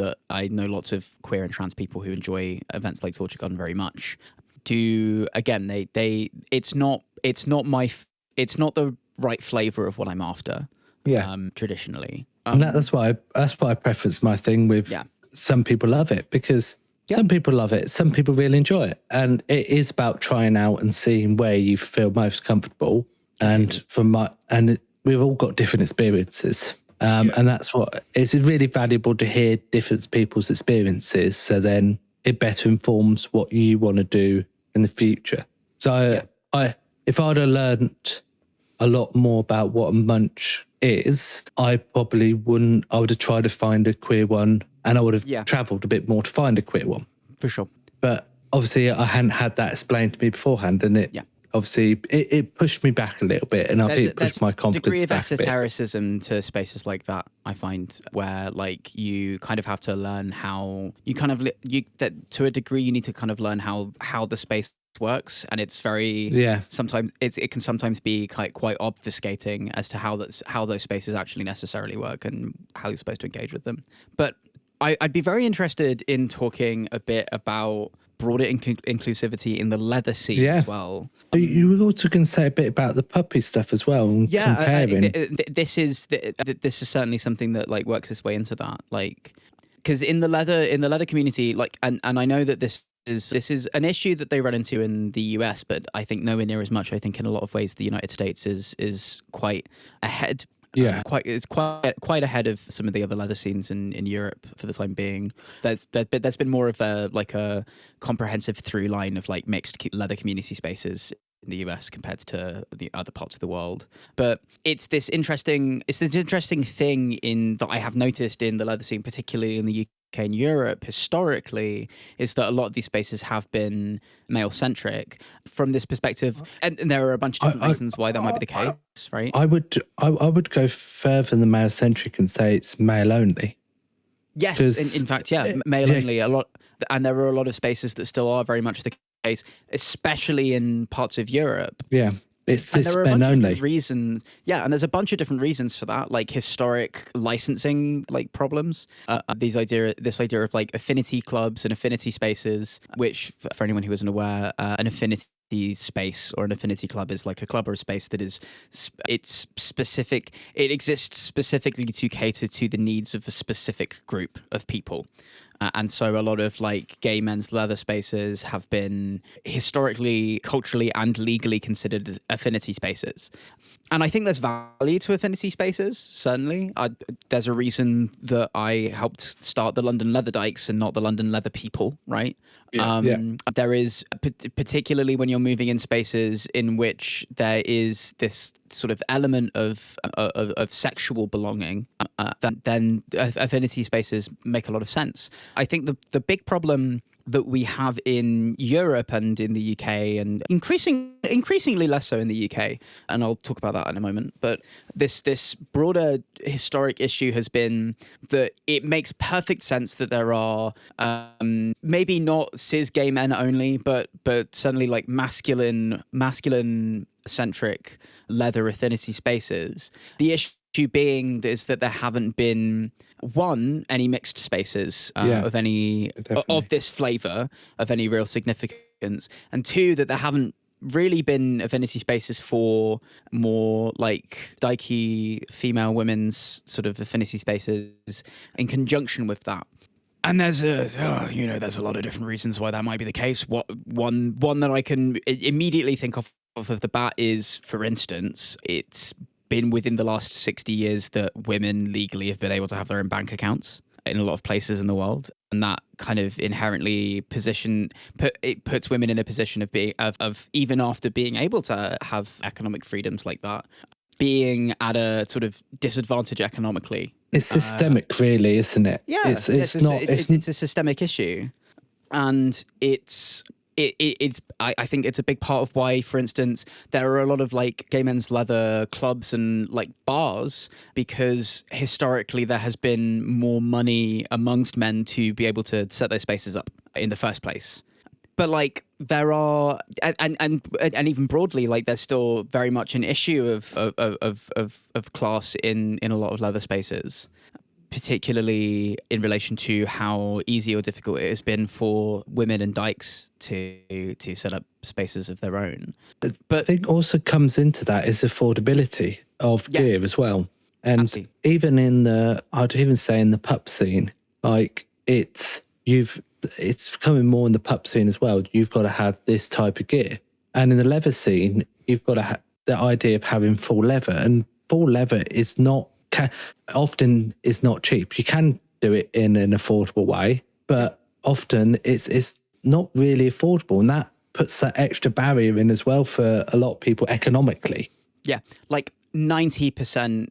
lots of queer and trans people who enjoy events like Torture Garden very much. It's not the right flavor of what I'm after. Yeah. Traditionally. And that's why I preference my thing with. Yeah. Some people love it because. Yep. Some people love it. Some people really enjoy it. And it is about trying out and seeing where you feel most comfortable. And we've all got different experiences. And that's it's really valuable to hear different people's experiences. So then it better informs what you want to do in the future. So if I'd have learned a lot more about what a munch is, I probably wouldn't. I would have tried to find a queer one. And I would have travelled a bit more to find a queer one. For sure. But obviously I hadn't had that explained to me beforehand. And obviously it pushed me back a little bit, and I think it pushed my confidence degree of back a bit. esotericism to spaces like that, I find, where like you kind of have to learn how you kind of that to a degree you need to kind of learn how the space works, and it's very sometimes it can sometimes be quite obfuscating as to how those spaces actually necessarily work and how you're supposed to engage with them. But I'd be very interested in talking a bit about broader inclusivity in the leather scene as well. You were also going to say a bit about the puppy stuff as well. And comparing. This is certainly something that like works its way into that, like because in the leather community, like and I know that this is an issue that they run into in the US, but I think nowhere near as much. I think in a lot of ways the United States is quite ahead. It's quite ahead of some of the other leather scenes in Europe for the time being. There's been more of a comprehensive through line of like mixed leather community spaces in the US compared to the other parts of the world. But it's this interesting thing in that I have noticed in the leather scene, particularly in the UK and Europe historically, is that a lot of these spaces have been male-centric from this perspective, and there are a bunch of different reasons why that might be the case, right? I would go further than the male-centric and say it's male-only. Yes, in fact, male-only a lot, and there are a lot of spaces that still are very much the case, especially in parts of Europe. Yeah. It's cis men only reasons. Yeah, and there's a bunch of different reasons for that, like historic licensing like problems. This idea of like affinity clubs and affinity spaces, which for anyone who isn't aware, an affinity space or an affinity club is like a club or a space that is it's specific. It exists specifically to cater to the needs of a specific group of people. And so a lot of like gay men's leather spaces have been historically, culturally, and legally considered affinity spaces. And I think there's value to affinity spaces, certainly. There's a reason that I helped start the London Leatherdykes and not the London Leather People, right? There is, particularly when you're moving in spaces in which there is this sort of element of sexual belonging, then affinity spaces make a lot of sense. I think the big problem that we have in Europe and in the UK, and increasingly less so in the UK, and I'll talk about that in a moment, but this broader historic issue has been that it makes perfect sense that there are maybe not cis gay men only, but certainly like masculine centric leather affinity spaces. The issue being is that there haven't been any mixed spaces of any of this flavor of any real significance, and two, that there haven't really been affinity spaces for more like dykey female women's sort of affinity spaces in conjunction with that. And there's a lot of different reasons why that might be the case. One that I can immediately think of the bat is, for instance, it's been within the last 60 years that women legally have been able to have their own bank accounts in a lot of places in the world, and that kind of inherently puts women in a position of being of even after being able to have economic freedoms like that, being at a sort of disadvantage economically. It's systemic, really, isn't it? Yeah, it's a systemic issue, and I think it's a big part of why, for instance, there are a lot of like gay men's leather clubs and like bars, because historically there has been more money amongst men to be able to set those spaces up in the first place. But like there are, and even broadly, like there's still very much an issue of class in a lot of leather spaces, particularly in relation to how easy or difficult it has been for women and dykes to set up spaces of their own. But I think also comes into that is affordability of gear as well. And absolutely. I'd even say in the pup scene, like it's coming more in the pup scene as well. You've got to have this type of gear. And in the leather scene, you've got to have the idea of having full leather, and full leather is often is not cheap. You can do it in an affordable way, but often it's not really affordable, and that puts that extra barrier in as well for a lot of people economically. Yeah, like 90%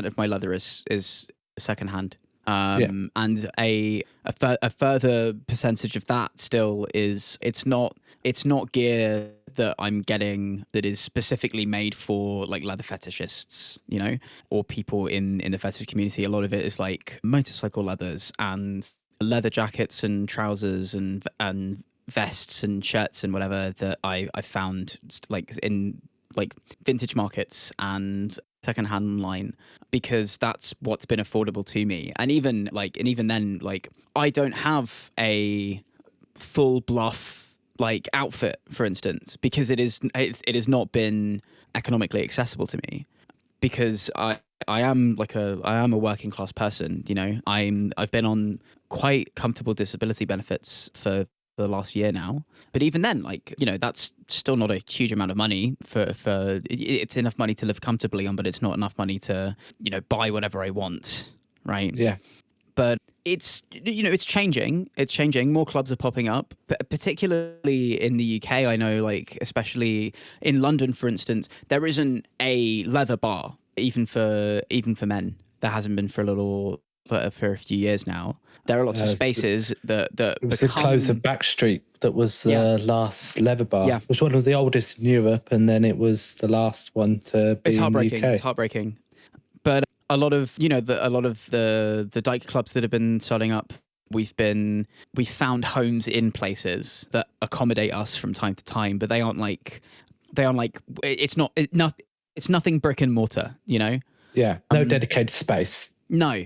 of my leather is secondhand. And a further percentage of that still is it's not gear that I'm getting that is specifically made for like leather fetishists, you know, or people in the fetish community. A lot of it is like motorcycle leathers and leather jackets and trousers and vests and shirts and whatever that I found like in like vintage markets and secondhand online, because that's what's been affordable to me. And even then, like, I don't have a full bluff like outfit, for instance, because it has not been economically accessible to me, because I am a working class person, you know. I've been on quite comfortable disability benefits for the last year now, but even then, like, you know, that's still not a huge amount of money for it's enough money to live comfortably on, but it's not enough money to, you know, buy whatever I want, right? Yeah. But it's, you know, it's changing. More clubs are popping up, particularly in the UK. I know, like, especially in London, for instance, there isn't a leather bar, even for men. There hasn't been for a few years now. There are lots of spaces that it was the close of Backstreet that was the last leather bar. Yeah. It was one of the oldest in Europe, and then it was the last one to be in the UK. It's heartbreaking. But a lot of the dyke clubs that have been starting up, we found homes in places that accommodate us from time to time, but it's nothing brick and mortar, you know? Yeah. No dedicated space. No.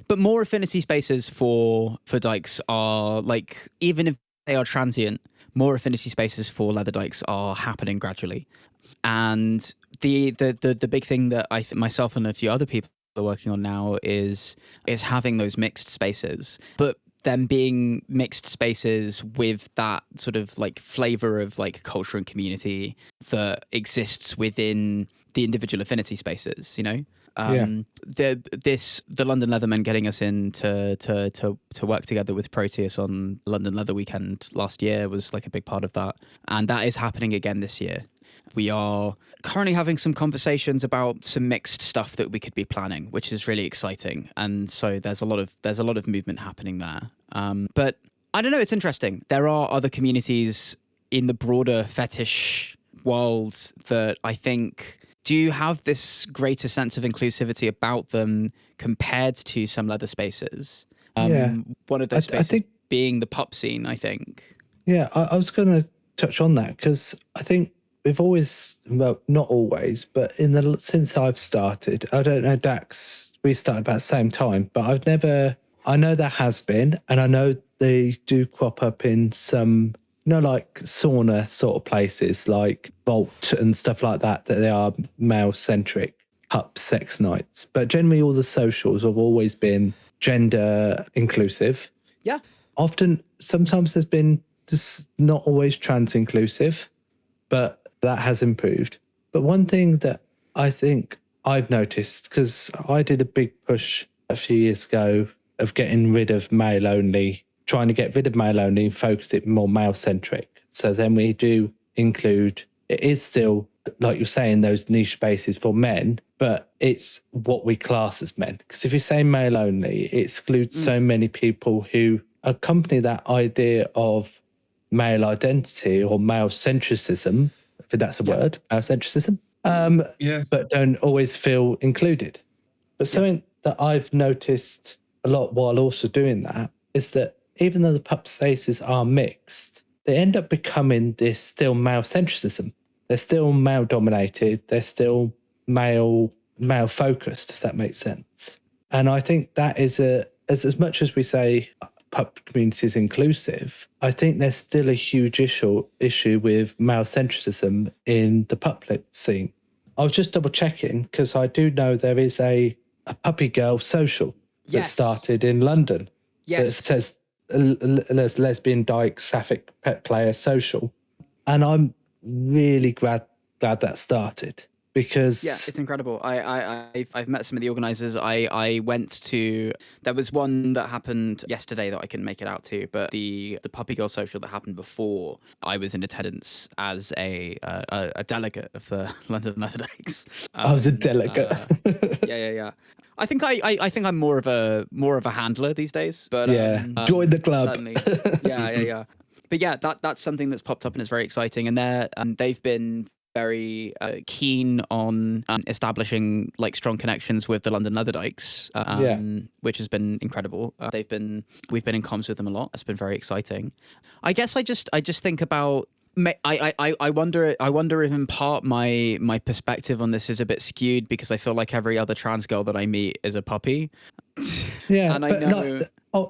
But more affinity spaces for dykes are, like, even if they are transient, more affinity spaces for Leatherdykes are happening gradually. And the big thing that myself and a few other people are working on now is having those mixed spaces, but them being mixed spaces with that sort of like flavor of like culture and community that exists within the individual affinity spaces, you know? The London Leathermen getting us in to work together with Proteus on London Leather Weekend last year was like a big part of that, and that is happening again this year. We are currently having some conversations about some mixed stuff that we could be planning, which is really exciting, and so there's a lot of movement happening there. But I don't know, it's interesting. There are other communities in the broader fetish world that I think do have this greater sense of inclusivity about them compared to some leather spaces. One of those spaces I think, being the pup scene, I think. Yeah, I was going to touch on that because I think we've always, well, not always, but since I've started, I don't know, Dax, we started about the same time, but I know there has been, and I know they do crop up in some, you know, like sauna sort of places like Vault and stuff like that they are male-centric pup sex nights. But generally all the socials have always been gender inclusive. Yeah. Sometimes there's been just not always trans inclusive, but that has improved. But one thing that I think I've noticed, because I did a big push a few years ago of getting rid of male only, trying to get rid of male only and focus it more male centric. So then we do include, it is still, like you're saying, those niche spaces for men, but it's what we class as men. Because if you say male only, it excludes so many people who accompany that idea of male identity or male centricism, if that's a word, male centricism, but don't always feel included. But something that I've noticed a lot while also doing that is that even though the pup spaces are mixed, they end up becoming this still male centricism. They're still male dominated. They're still male focused, if that makes sense. And I think that is as much as we say pup community is inclusive, I think there's still a huge issue with male centricism in the pup scene. I was just double checking because I do know there is a puppy girl social that started in London. Yes. That says lesbian dyke sapphic pet player social. And I'm really glad that started because Yeah, it's incredible. I've met some of the organizers. I went to, there was one that happened yesterday that I couldn't make it out to, but the Puppy Girl social that happened before, I was in attendance as a delegate of the London Leatherdykes. I was a delegate. Yeah. I think I think I'm more of a handler these days. But join the club. Certainly. Yeah. But yeah, that's something that's popped up and it's very exciting. And they've been very keen on establishing like strong connections with the London Leatherdykes, which has been incredible. We've been in comms with them a lot. It's been very exciting. I guess I just think about. I wonder if in part my perspective on this is a bit skewed because I feel like every other trans girl that I meet is a puppy. Yeah, and I but know.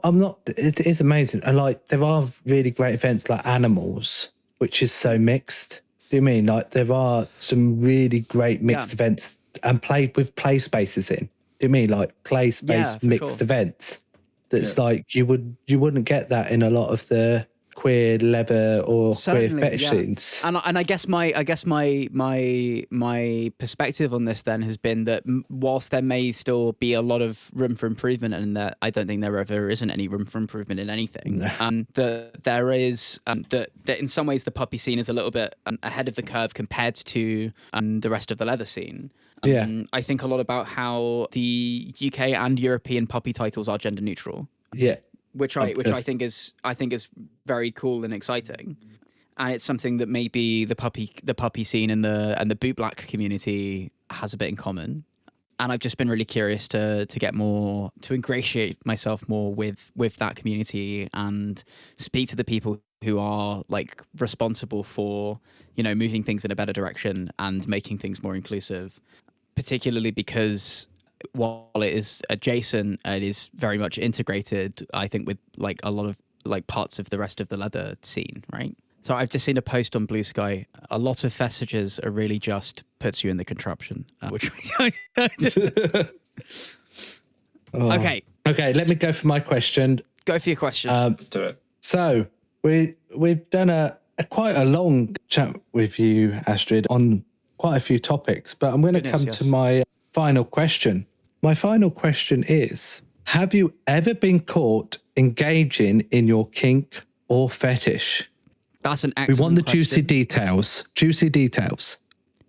I'm not. It is amazing, and like there are really great events like Animals, which is so mixed. Do you mean like there are some really great mixed events and played with play spaces in? Do you mean like play space mixed events? That's like you wouldn't get that in a lot of the queer leather or queer fetish scenes. And I guess my perspective on this then has been that whilst there may still be a lot of room for improvement, and that I don't think there ever isn't any room for improvement in anything, that there is that in some ways the puppy scene is a little bit ahead of the curve compared to the rest of the leather scene. I think a lot about how the UK and European puppy titles are gender neutral. Yeah. Which I think is very cool and exciting, and it's something that maybe the puppy scene and the bootblack community has a bit in common. And I've just been really curious to get more, to ingratiate myself more with that community and speak to the people who are like responsible for, you know, moving things in a better direction and making things more inclusive, particularly because while it is adjacent, it is very much integrated, I think, with like a lot of like parts of the rest of the leather scene, right? So I've just seen a post on Blue Sky. A lot of messages are really just puts you in the contraption, which Okay, let me go for my question. Go for your question. Let's do it. So we've done a quite a long chat with you, Astrid, on quite a few topics, but I'm going to come to my final question. My final question is, have you ever been caught engaging in your kink or fetish? That's an excellent We want the question. juicy details.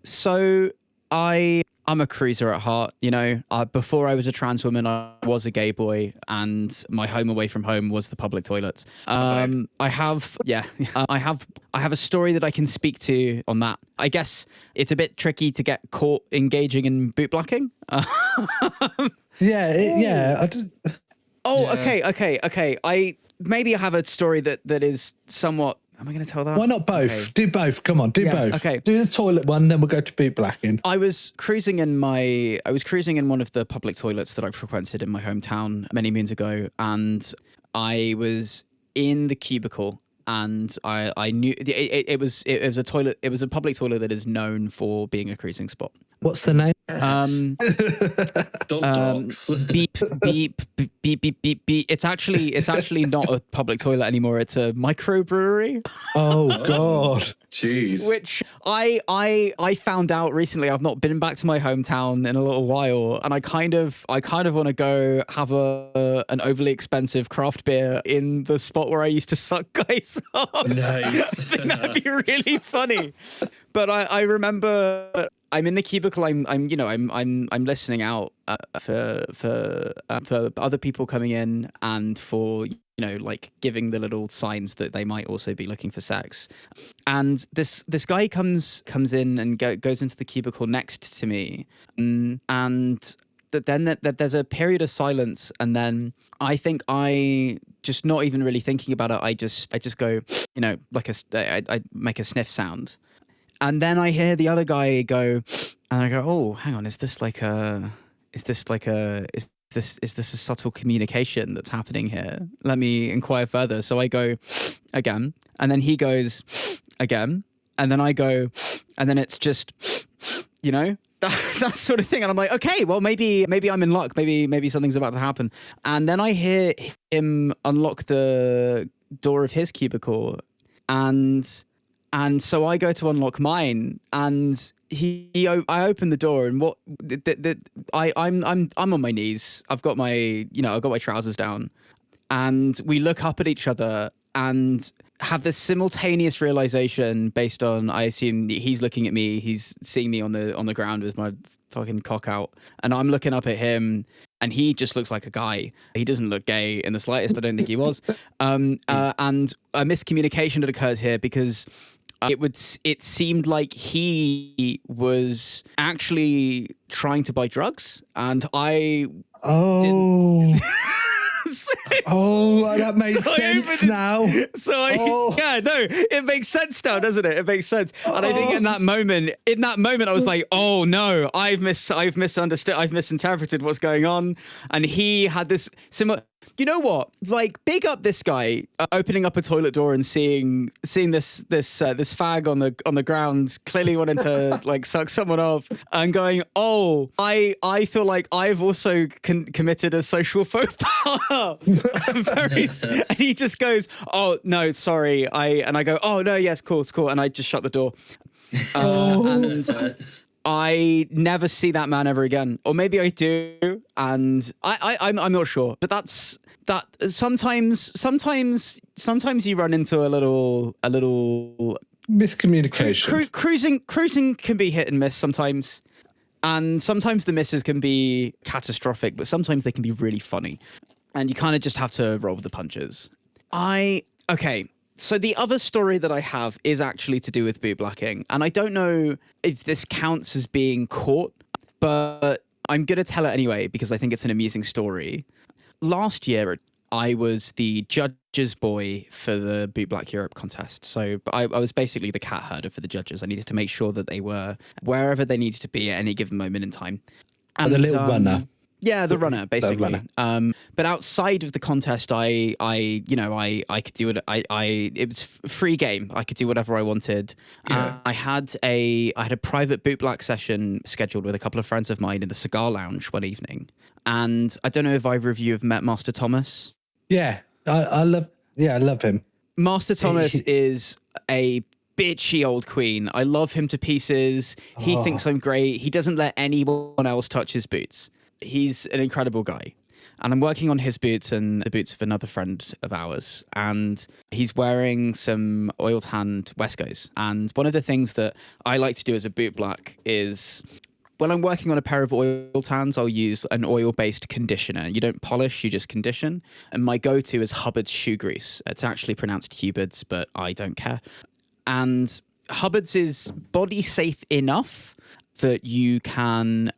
So I'm a cruiser at heart, you know. Before I was a trans woman, I was a gay boy, and my home away from home was the public toilets. I have a story that I can speak to on that. I guess it's a bit tricky to get caught engaging in bootblacking. Okay. I have a story that is somewhat. Am I going to tell that? Why not both? Okay. Do both. Come on, do both. Okay. Do the toilet one, then we'll go to bootblacking. I was cruising in one of the public toilets that I frequented in my hometown many moons ago, and I was in the cubicle, and I knew it was a toilet. It was a public toilet that is known for being a cruising spot. What's the name? Dogs. Beep. It's actually not a public toilet anymore. It's a microbrewery. Oh God. Jeez. Which I found out recently. I've not been back to my hometown in a little while, and I kind of want to go have an overly expensive craft beer in the spot where I used to suck guys up. Nice. I think that'd be really funny. But I remember I'm in the cubicle. I'm listening out for other people coming in and for, you know, like giving the little signs that they might also be looking for sex. And this guy comes in and goes into the cubicle next to me, and then there's a period of silence, and then I think I just, not even really thinking about it, I just go, you know, like I make a sniff sound. And then I hear the other guy go, and I go, "Oh, hang on, is this a subtle communication that's happening here? Let me inquire further." So I go again, and then he goes again, and then I go, and then it's just, you know, that sort of thing. And I'm like, okay, well, maybe I'm in luck. Maybe something's about to happen. And then I hear him unlock the door of his cubicle, and And so I go to unlock mine, and I open the door, and I'm on my knees. I've got my trousers down, and we look up at each other and have this simultaneous realization based on, I assume he's looking at me, he's seeing me on the ground with my fucking cock out, and I'm looking up at him, and he just looks like a guy. He doesn't look gay in the slightest. I don't think he was. And a miscommunication had occurred here, because it seemed like he was actually trying to buy drugs, and I didn't. Oh, that makes sense now. It makes sense now, doesn't it? It makes sense. And I think in that moment, I was like, oh no, I've misunderstood, I've misinterpreted what's going on. And he had this similar. You know what? Like, big up this guy opening up a toilet door and seeing this fag on the ground, clearly wanting to like suck someone off, and going, oh, I feel like I've also committed a social faux pas. And he just goes, oh no, sorry. I go, oh no, yes, cool, it's cool, and I just shut the door. And I never see that man ever again, or maybe I do, and I'm not sure. But that's that. Sometimes you run into a little miscommunication. Cruising can be hit and miss sometimes, and sometimes the misses can be catastrophic, but sometimes they can be really funny, and you kind of just have to roll with the punches. Okay. So the other story that I have is actually to do with bootblacking, and I don't know if this counts as being caught, but I'm going to tell it anyway because I think it's an amusing story. Last year, I was the judge's boy for the Bootblack Europe contest. So I was basically the cat herder for the judges. I needed to make sure that they were wherever they needed to be at any given moment in time. And the little runner. Yeah, the runner, basically. The runner. But outside of the contest, I could do it. It was free game. I could do whatever I wanted. Yeah. I had a private bootblack session scheduled with a couple of friends of mine in the cigar lounge one evening. And I don't know if either of you have met Master Thomas. Yeah, I love him. Master Thomas is a bitchy old queen. I love him to pieces. He thinks I'm great. He doesn't let anyone else touch his boots. He's an incredible guy. And I'm working on his boots and the boots of another friend of ours. And he's wearing some oil-tanned Wescos. And one of the things that I like to do as a bootblack is when I'm working on a pair of oil tans, I'll use an oil-based conditioner. You don't polish, you just condition. And my go-to is Hubbard's shoe grease. It's actually pronounced Hubbard's, but I don't care. And Hubbard's is body safe enough that you can,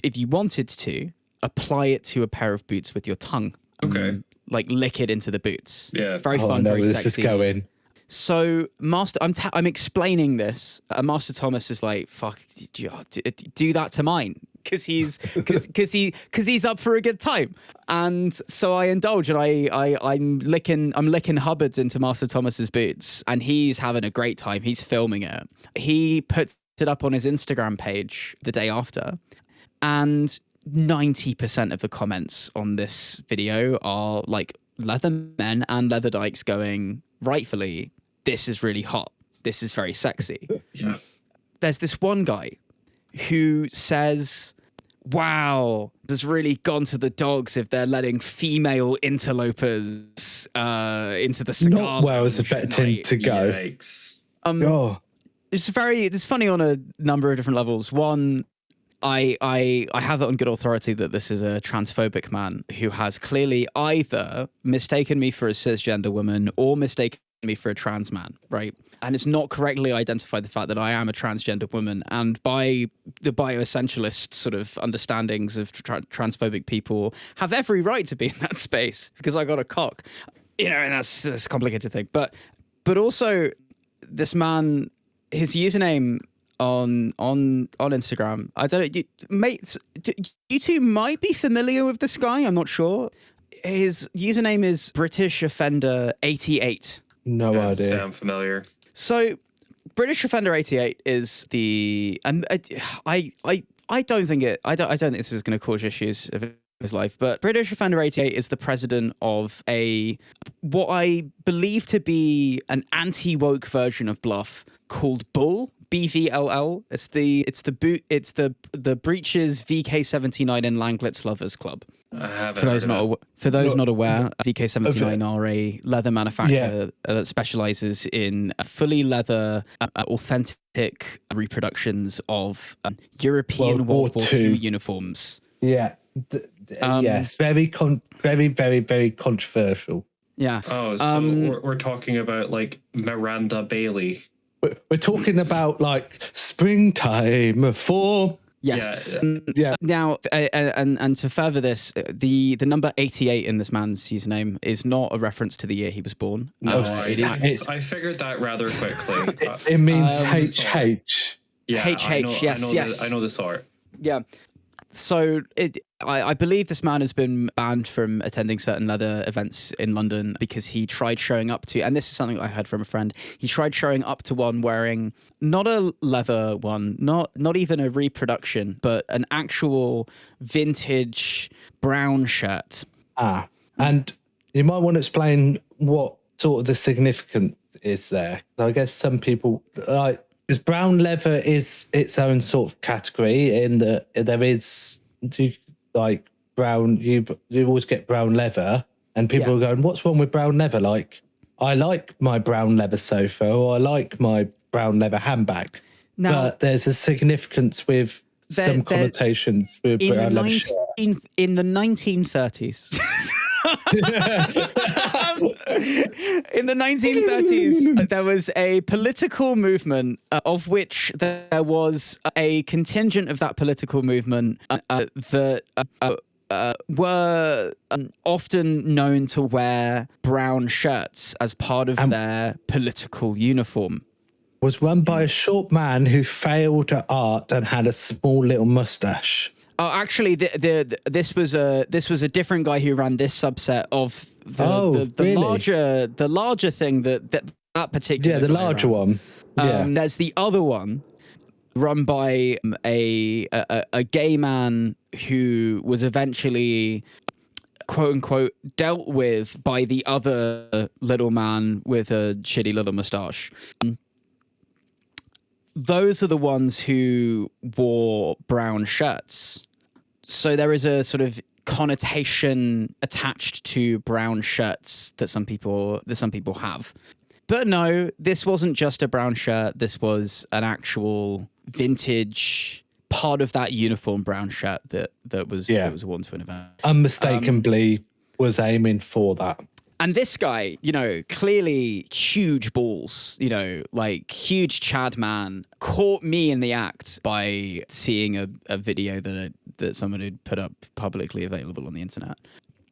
if you wanted to, apply it to a pair of boots with your tongue. Okay. Like lick it into the boots. Yeah. Very fun, very this sexy. is going. So I'm explaining this. Master Thomas is like, "Fuck, do that to mine," because he's up for a good time. And so I indulge, and I'm licking Hubbard's into Master Thomas's boots, and he's having a great time. He's filming it. He puts it up on his Instagram page the day after, and 90% of the comments on this video are like Leathermen and Leatherdykes going, rightfully, this is really hot. This is very sexy. Yeah. There's this one guy who says, wow, has really gone to the dogs if they're letting female interlopers into the cigar. Not where I was expecting to go. Yikes. It's funny on a number of different levels. One, I have it on good authority that this is a transphobic man who has clearly either mistaken me for a cisgender woman or mistaken me for a trans man, right? And it's not correctly identified the fact that I am a transgender woman. And by the bioessentialist sort of understandings of transphobic people, have every right to be in that space because I got a cock, and that's a complicated thing. But also, this man, his username on Instagram, I don't know, mates, you two might be familiar with this guy. I'm not sure. His username is British Offender 88. No idea. I'm familiar. So, British Offender 88 is the, and I don't think this is going to cause issues of his life. But British Offender 88 is the president of what I believe to be an anti-woke version of Bluff called Bull. BVLL. It's the Breeches VK79 and Langlets Lovers Club. I haven't. For those not aware, VK79 are a leather manufacturer that specializes in fully leather, authentic reproductions of European World War II uniforms. Yeah. Yes. Very, very, very controversial. Yeah. Oh, so we're talking about like Miranda Bailey. We're talking about like springtime for. Yes. Yeah. Now, and to further this, the number 88 in this man's username is not a reference to the year he was born. No, I figured that rather quickly. It means HH. Yeah, HH, yes. I know the sort. Yeah. So I believe this man has been banned from attending certain leather events in London because he tried showing up to, and this is something I heard from a friend, he tried showing up to one wearing not a leather one, not even a reproduction, but an actual vintage brown shirt. And you might want to explain what sort of the significance is there. I guess some people like, because brown leather is its own sort of category in that there is like brown, you always get brown leather and people are going, what's wrong with brown leather? Like, I like my brown leather sofa or I like my brown leather handbag. Now, but there's a significance with some connotations with brown leather shirt. In the 1930s. In the 1930s, there was a political movement of which there was a contingent of that political movement that were often known to wear brown shirts as part of their political uniform. Was run by a short man who failed at art and had a small little mustache. Oh, actually, this was a different guy who ran this subset of the larger thing that particular the larger one. There's the other one run by a gay man who was eventually quote unquote dealt with by the other little man with a shitty little mustache. Those are the ones who wore brown shirts. So there is a sort of connotation attached to brown shirts that some people have. But no, this wasn't just a brown shirt. This was an actual vintage part of that uniform brown shirt that was worn to an event. Unmistakably was aiming for that. And this guy, clearly huge balls, like huge Chad man, caught me in the act by seeing a video that someone had put up publicly available on the internet.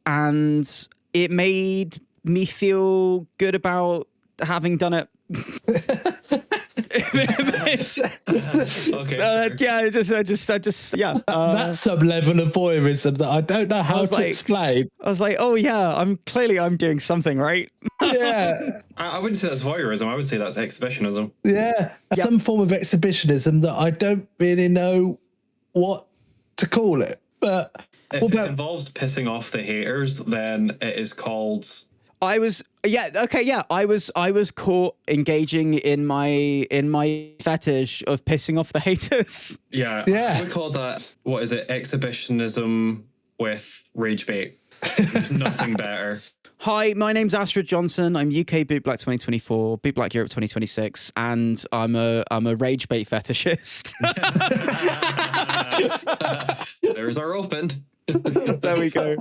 And it made me feel good about having done it. Okay. That's some level of voyeurism that I don't know how to explain. I was like, oh yeah, I'm doing something right. Yeah. I wouldn't say that's voyeurism. I would say that's exhibitionism. Yeah. Some form of exhibitionism that I don't really know what to call it. But if it involves pissing off the haters, then it is called. I was caught engaging in my fetish of pissing off the haters. Yeah. I would call that, what is it, exhibitionism with rage bait. There's nothing better. Hi, my name's Astrid Johnson. I'm UK Bootblack 2024, Bootblack Europe 2026, and I'm a rage bait fetishist. There's our open. There we go.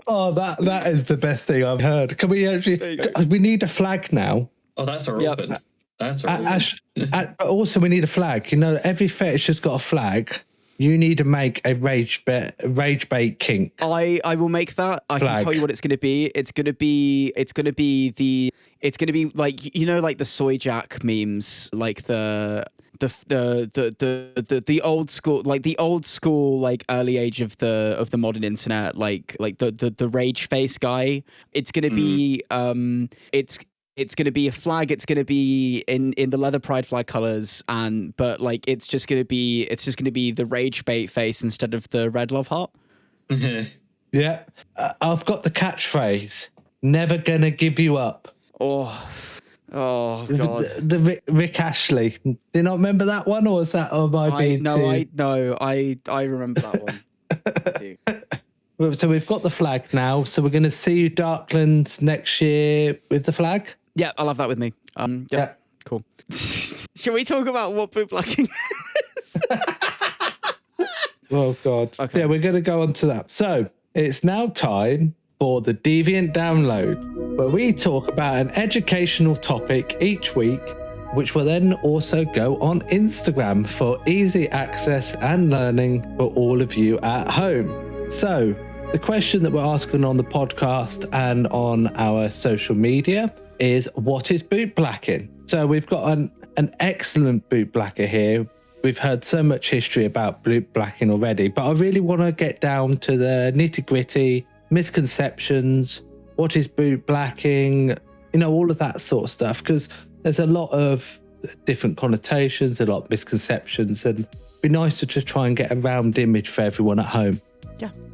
Oh, that is the best thing I've heard. Can we actually? We need a flag now. Oh, that's our open. That's our open. But also, we need a flag. Every fetish has got a flag. You need to make a rage bait kink. I will make that. I can tell you what it's going to be. It's going to be like like the soy jack memes, like the old school like early age of the modern internet, like the rage face guy. It's gonna be it's gonna be a flag. It's gonna be in the leather pride flag colors, but like it's just gonna be the rage bait face instead of the red love heart. Yeah. I've got the catchphrase, never gonna give you up. Oh God. The Rick Ashley. Do you not remember that one, or is that on my I remember that one. I do. So we've got the flag now. So we're going to see you Darklands next year with the flag. Yeah, I'll have that with me. Yeah. Cool. Shall we talk about what bootblacking is? Oh God. Okay. Yeah, we're going to go on to that. So it's now time for the Deviant Download, where we talk about an educational topic each week, which will then also go on Instagram for easy access and learning for all of you at home. So the question that we're asking on the podcast and on our social media is, what is bootblacking? So we've got an excellent bootblacker here. We've heard so much history about bootblacking already, but I really want to get down to the nitty-gritty misconceptions. What is bootblacking? All of that sort of stuff, because there's a lot of different connotations, a lot of misconceptions, and it'd be nice to just try and get a round image for everyone at home.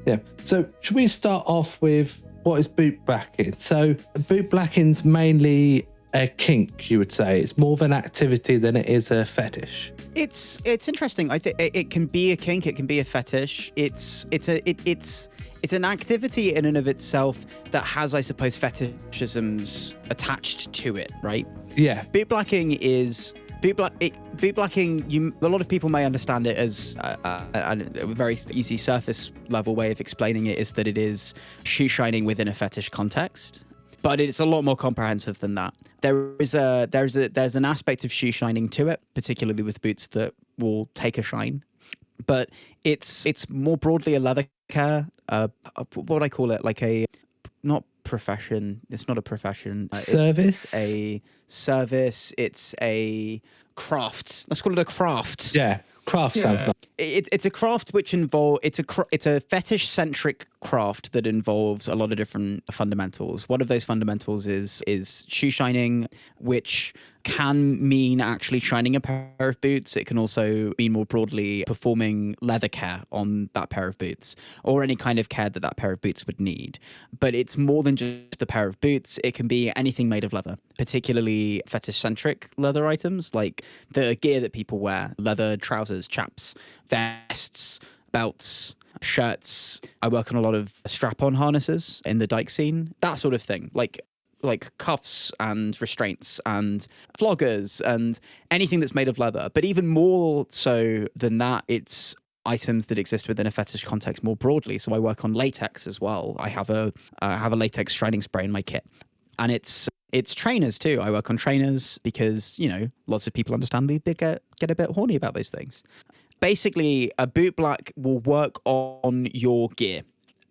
Yeah. So should we start off with what is bootblacking? So bootblacking's mainly a kink, you would say. It's more of an activity than it is a fetish. It's interesting. I think it can be a kink, it can be a fetish. It's an activity in and of itself that has, I suppose, fetishisms attached to it, right? Yeah. Bootblacking is bootblacking. A lot of people may understand it as a very easy surface level way of explaining it is that it is shoe shining within a fetish context. But it's a lot more comprehensive than that. There's an aspect of shoe shining to it, particularly with boots that will take a shine. But it's more broadly a leather care. What would I call it? Like not profession. It's not a profession. Service. It's a service. It's a craft. Let's call it a craft. Yeah. Craft sounds nice. It's a craft which it's a fetish-centric craft that involves a lot of different fundamentals. One of those fundamentals is shoe shining, which can mean actually shining a pair of boots. It can also mean more broadly performing leather care on that pair of boots, or any kind of care that pair of boots would need. But it's more than just a pair of boots. It can be anything made of leather, particularly fetish-centric leather items like the gear that people wear: leather trousers, chaps, vests, belts, shirts. I work on a lot of strap-on harnesses in the dyke scene, that sort of thing, like cuffs and restraints and floggers and anything that's made of leather. But even more so than that, it's items that exist within a fetish context more broadly. So I work on latex as well. I have a latex shining spray in my kit. And it's trainers too. I work on trainers because, lots of people understandably get a bit horny about those things. Basically, a bootblack will work on your gear.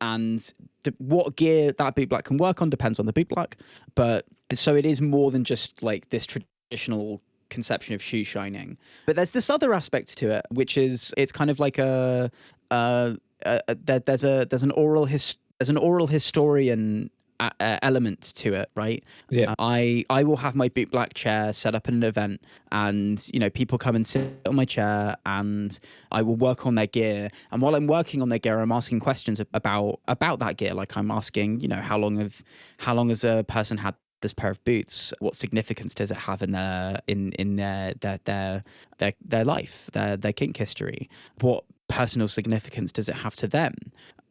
And what gear that bootblack can work on depends on the bootblack. But so it is more than just like this traditional conception of shoe shining. But there's this other aspect to it, which is it's kind of like there's an oral historian element to it, right? Yeah. I will have my bootblack chair set up in an event, and people come and sit on my chair, and I will work on their gear. And while I'm working on their gear, I'm asking questions about that gear. Like I'm asking, how long has a person had this pair of boots? What significance does it have in their life, their kink history? What personal significance does it have to them?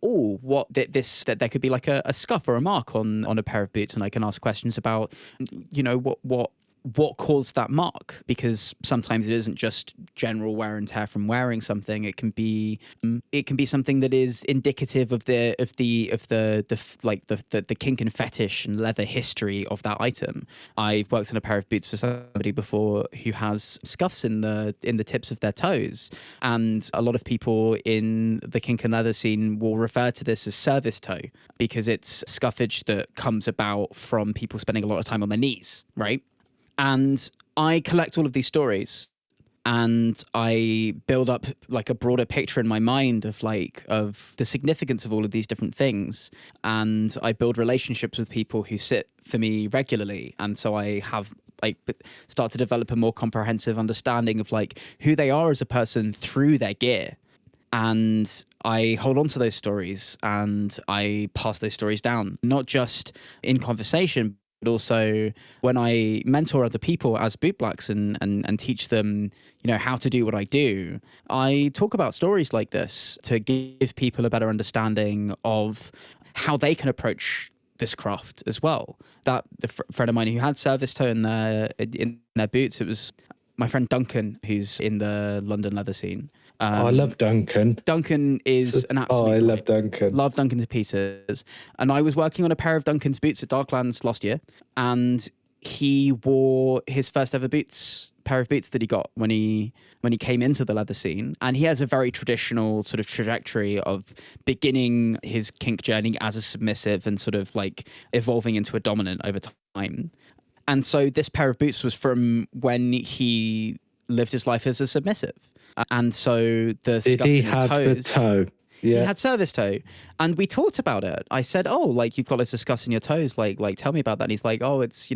That there could be like a scuff or a mark on a pair of boots, and I can ask questions about, what caused that mark, because sometimes it isn't just general wear and tear from wearing something. It can be something that is indicative of the kink and fetish and leather history of that item. I've worked on a pair of boots for somebody before who has scuffs in the tips of their toes, and a lot of people in the kink and leather scene will refer to this as service toe, because it's scuffage that comes about from people spending a lot of time on their knees, right? And I collect all of these stories, and I build up like a broader picture in my mind of the significance of all of these different things. And I build relationships with people who sit for me regularly. And so I have start to develop a more comprehensive understanding of who they are as a person through their gear. And I hold on to those stories and I pass those stories down, not just in conversation, but also when I mentor other people as bootblacks and teach them, how to do what I do. I talk about stories like this to give people a better understanding of how they can approach this craft as well. That the friend of mine who had service toe in their boots, it was my friend Duncan, who's in the London leather scene. I love Duncan. Duncan is an absolute. I love Duncan. Love Duncan to pieces. And I was working on a pair of Duncan's boots at Darklands last year, and he wore his first ever pair of boots that he got when he came into the leather scene. And he has a very traditional sort of trajectory of beginning his kink journey as a submissive and sort of like evolving into a dominant over time. And so this pair of boots was from when he lived his life as a submissive. And so the did he have the toe? Yeah. He had service toe. And we talked about it. I said, oh, like, you've got this discuss in your toes. Like, tell me about that. And he's like, oh, it's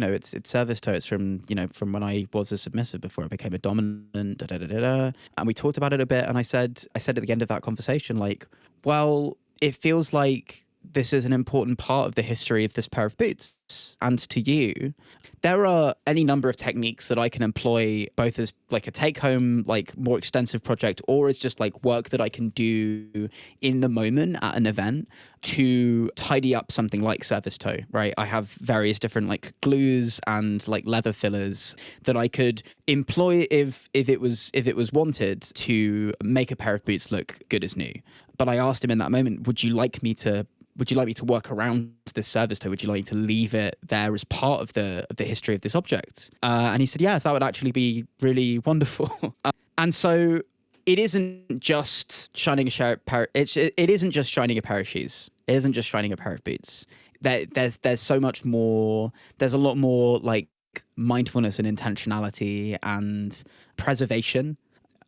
service toe. It's from when I was a submissive before I became a dominant, da, da, da, da, da. And we talked about it a bit. And I said at the end of that conversation, like, well, it feels like this is an important part of the history of this pair of boots. And to you, there are any number of techniques that I can employ both as like a take-home, like more extensive project, or as just like work that I can do in the moment at an event to tidy up something like service toe, right? I have various different like glues and like leather fillers that I could employ if it was wanted to make a pair of boots look good as new. But I asked him in that moment, would you like me to work around this service toe? Would you like me to leave it there as part of the history of this object? And he said, yes, that would actually be really wonderful. And so it isn't just shining it isn't just shining a pair of shoes. It isn't just shining a pair of boots. There's so much more. There's a lot more like mindfulness and intentionality and preservation,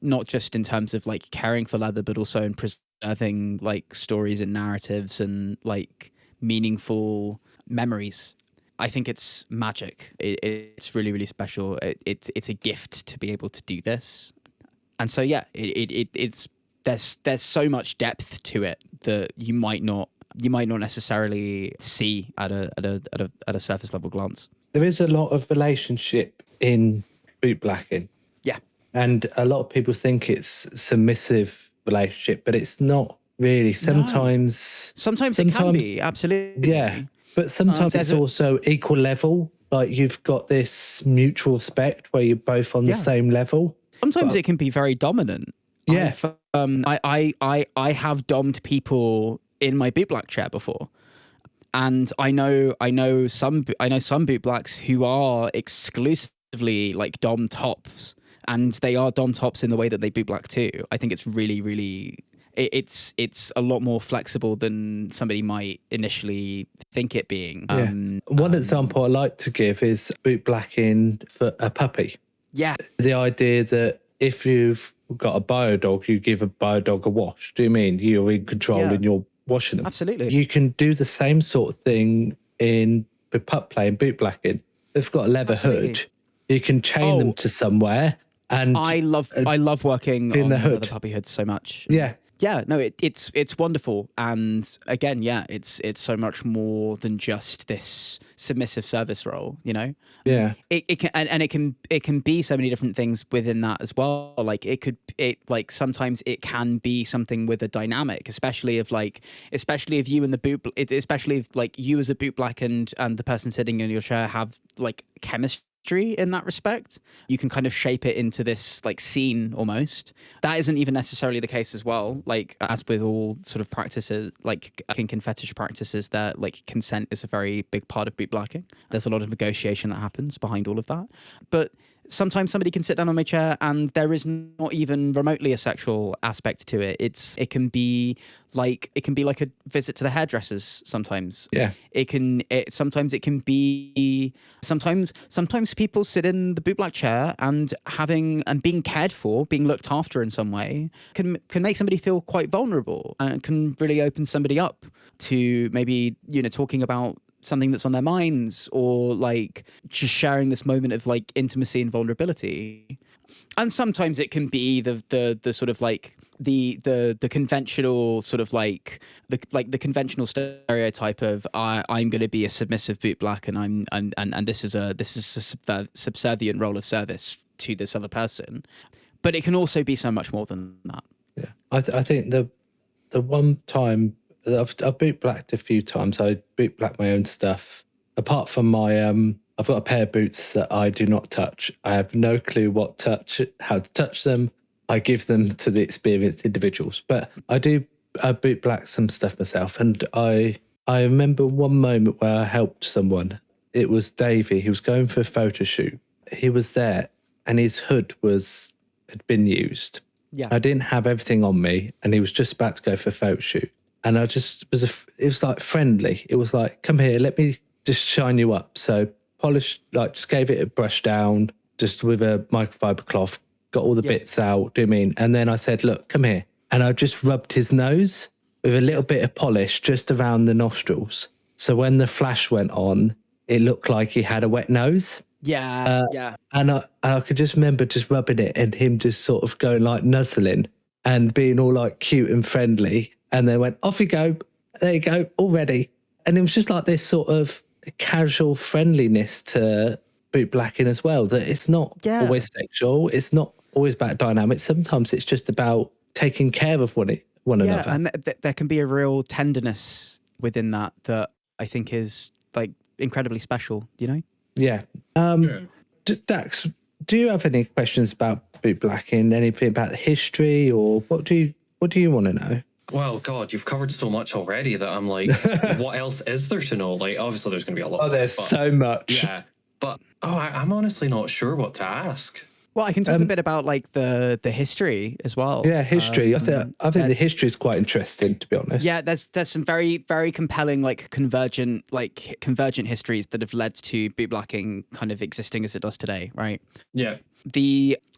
not just in terms of like caring for leather, but also in preserving like stories and narratives and like meaningful memories. I think it's magic. It's really, really special. It's a gift to be able to do this. And so, yeah, it's there's so much depth to it that you might not necessarily see at a surface level glance. There is a lot of relationship in bootblacking. Yeah. And a lot of people think it's submissive relationship, but it's not really. Sometimes it can be, absolutely. Yeah. But sometimes it's also equal level. Like you've got this mutual respect where you're both on the same level. Sometimes it can be very dominant. Yeah. I have dommed people in my bootblack chair before. And I know some bootblacks who are exclusively like dom tops, and they are dom tops in the way that they bootblack too. I think it's really, really, it's a lot more flexible than somebody might initially think it being. One example I like to give is bootblacking for a puppy. Yeah. The idea that if you've got a bio dog, you give a bio dog a wash. Do you mean you're in control and you're washing them? Absolutely. You can do the same sort of thing in pup play and bootblacking. They've got a leather hood. You can chain them to somewhere. And I love working in on the hood. the puppy hoods so much. Yeah. Yeah, no, it's wonderful. And again, yeah, it's so much more than just this submissive service role, you know? Yeah. It can be so many different things within that as well. Like sometimes it can be something with a dynamic, especially if you and especially if like you as a bootblack and the person sitting in your chair have like chemistry in that respect. You can kind of shape it into this like scene almost. That isn't even necessarily the case as well. Like as with all sort of practices, like kink and fetish practices, that like consent is a very big part of bootblacking. There's a lot of negotiation that happens behind all of that. But sometimes somebody can sit down on my chair and there is not even remotely a sexual aspect to it. It can be like a visit to the hairdressers sometimes. Yeah. Sometimes people sit in the bootblack chair and being cared for, being looked after in some way can make somebody feel quite vulnerable and can really open somebody up to maybe, talking about something that's on their minds, or like just sharing this moment of like intimacy and vulnerability. And sometimes it can be the sort of like the conventional sort of like the conventional stereotype of I'm going to be a submissive bootblack and this is a subservient role of service to this other person, but it can also be so much more than that. Yeah, I think the one time I've bootblacked a few times, I bootblack my own stuff. Apart from my I've got a pair of boots that I do not touch. I have no clue how to touch them. I give them to the experienced individuals, but I bootblack some stuff myself. And I remember one moment where I helped someone. It was Davey. He was going for a photo shoot. He was there and his hood had been used. Yeah. I didn't have everything on me and he was just about to go for a photo shoot. And I just it was like friendly. It was like, come here, let me just shine you up. So just gave it a brush down, just with a microfiber cloth, got all the bits out, do you mean? And then I said, look, come here. And I just rubbed his nose with a little bit of polish just around the nostrils. So when the flash went on, it looked like he had a wet nose. Yeah. And I could just remember just rubbing it and him just sort of going like nuzzling and being all like cute and friendly. And then went, off you go. There you go, all ready. And it was just like this sort of casual friendliness to bootblacking as well, that it's not always sexual. It's not always about dynamics. Sometimes it's just about taking care of one another. And there can be a real tenderness within that I think is like incredibly special, you know? Yeah. Dax, do you have any questions about bootblacking? Anything about the history, or what do you want to know? Well, God, you've covered so much already that I'm like, what else is there to know? Like, obviously there's going to be a lot. Oh, there's so much. Yeah. But, I'm honestly not sure what to ask. Well, I can talk a bit about like the history as well. Yeah, history. I think the history is quite interesting, to be honest. Yeah, there's some very, very compelling convergent histories that have led to bootblacking kind of existing as it does today, right? Yeah.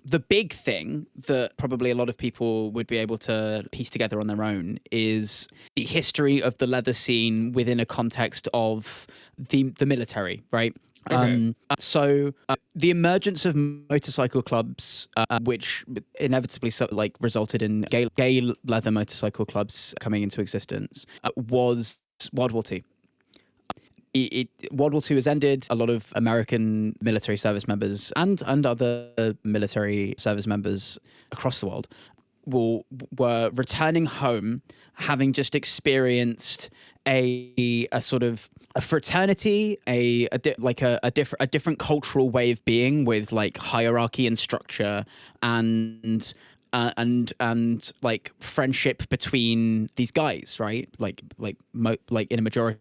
The big thing that probably a lot of people would be able to piece together on their own is the history of the leather scene within a context of the military, right? Okay. So the emergence of motorcycle clubs, which inevitably resulted in gay leather motorcycle clubs coming into existence, was World War II. World War II has ended. A lot of American military service members and other military service members across the world were returning home, having just experienced a sort of a fraternity, a different cultural way of being with like hierarchy and structure and like friendship between these guys, right? Like in a majority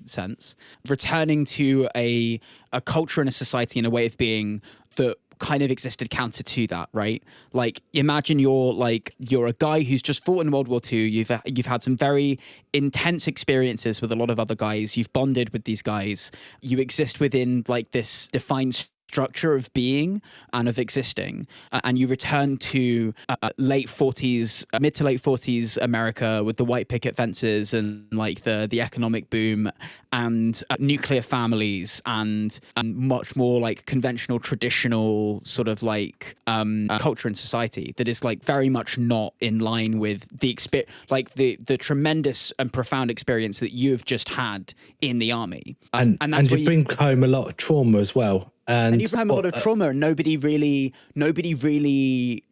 sense, returning to a culture and a society and a way of being that kind of existed counter to that, right? Like, imagine you're a guy who's just fought in World War II. You've had some very intense experiences with a lot of other guys. You've bonded with these guys. You exist within like this defined structure of being and of existing, and you return to mid to late 40s America with the white picket fences and like the economic boom and nuclear families and much more like conventional traditional sort of like culture and society that is like very much not in line with the tremendous and profound experience that you've just had in the army, and that's you bring home a lot of trauma as well. And you bring a lot of trauma, and nobody really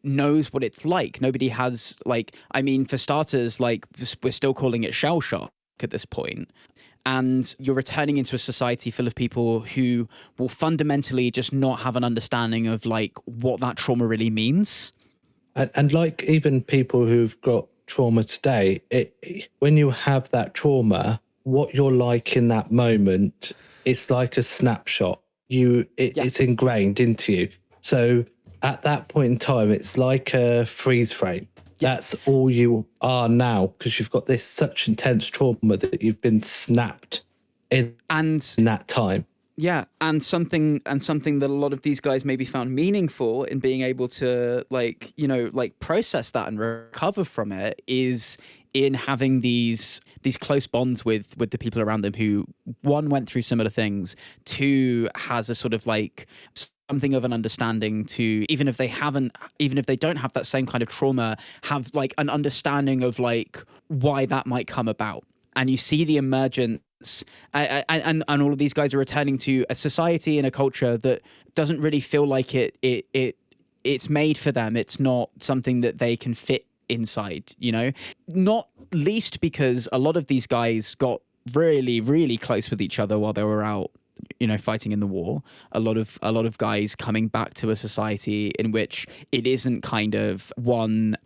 knows what it's like. Nobody has for starters, like we're still calling it shell shock at this point. And you're returning into a society full of people who will fundamentally just not have an understanding of like what that trauma really means. And like even people who've got trauma today, when you have that trauma, what you're like in that moment, it's like a snapshot. It's ingrained into you. So at that point in time, it's like a freeze frame. Yeah. That's all you are now because you've got such intense trauma that you've been snapped in that time. Yeah, and something that a lot of these guys maybe found meaningful in being able to process that and recover from it is in having these close bonds with the people around them who, one, went through similar things, two, has a sort of like something of an understanding to, even if they don't have that same kind of trauma, have like an understanding of like why that might come about. And you see the emergence, and all of these guys are returning to a society and a culture that doesn't really feel like it's made for them. It's not something that they can fit inside, you know? Not least because a lot of these guys got really, really close with each other while they were out, you know, fighting in the war. A lot of guys coming back to a society in which it isn't kind of one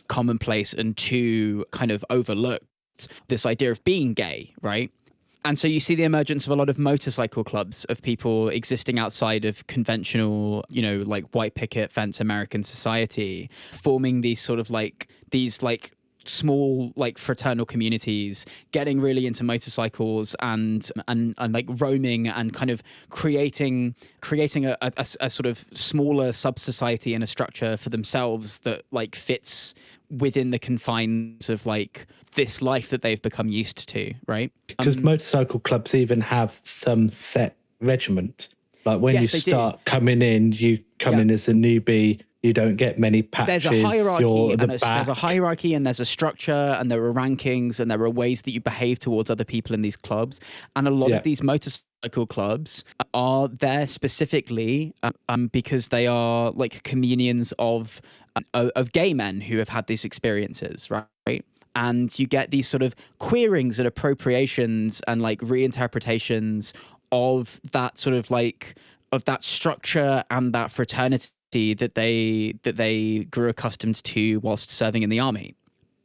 commonplace and two kind of overlooked, this idea of being gay, right? And so you see the emergence of a lot of motorcycle clubs of people existing outside of conventional, you know, like white picket fence American society, forming these sort of like, these like small like fraternal communities, getting really into motorcycles and like roaming and kind of creating a sort of smaller sub-society and a structure for themselves that like fits within the confines of like this life that they've become used to, right? Because motorcycle clubs even have some set regiment. Like when you start coming in, you come in as a newbie. You don't get many patches. There's a hierarchy, there's a hierarchy, and there's a structure, and there are rankings, and there are ways that you behave towards other people in these clubs. And a lot of these motorcycle clubs are there specifically because they are like communions of gay men who have had these experiences, right? And you get these sort of queerings and appropriations and like reinterpretations of that sort of like of that structure and that fraternity that they grew accustomed to whilst serving in the army.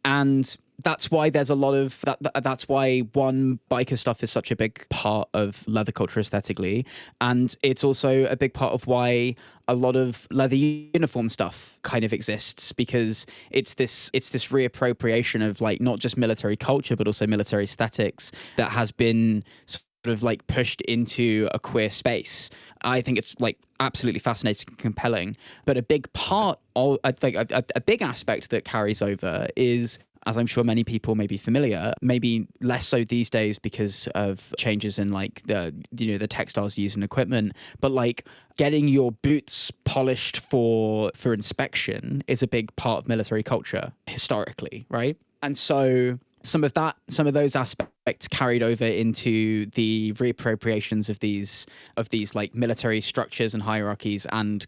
And that's why there's a lot of that's why biker stuff is such a big part of leather culture aesthetically, and it's also a big part of why a lot of leather uniform stuff kind of exists, because it's this reappropriation of like not just military culture but also military aesthetics that has been sort of like pushed into a queer space. I think it's like absolutely fascinating and compelling, but a big part of I think a big aspect that carries over is, as I'm sure many people may be familiar, maybe less so these days because of changes in like the textiles used in equipment, but like getting your boots polished for inspection is a big part of military culture historically, right? And so some of those aspects carried over into the reappropriations of these like military structures and hierarchies and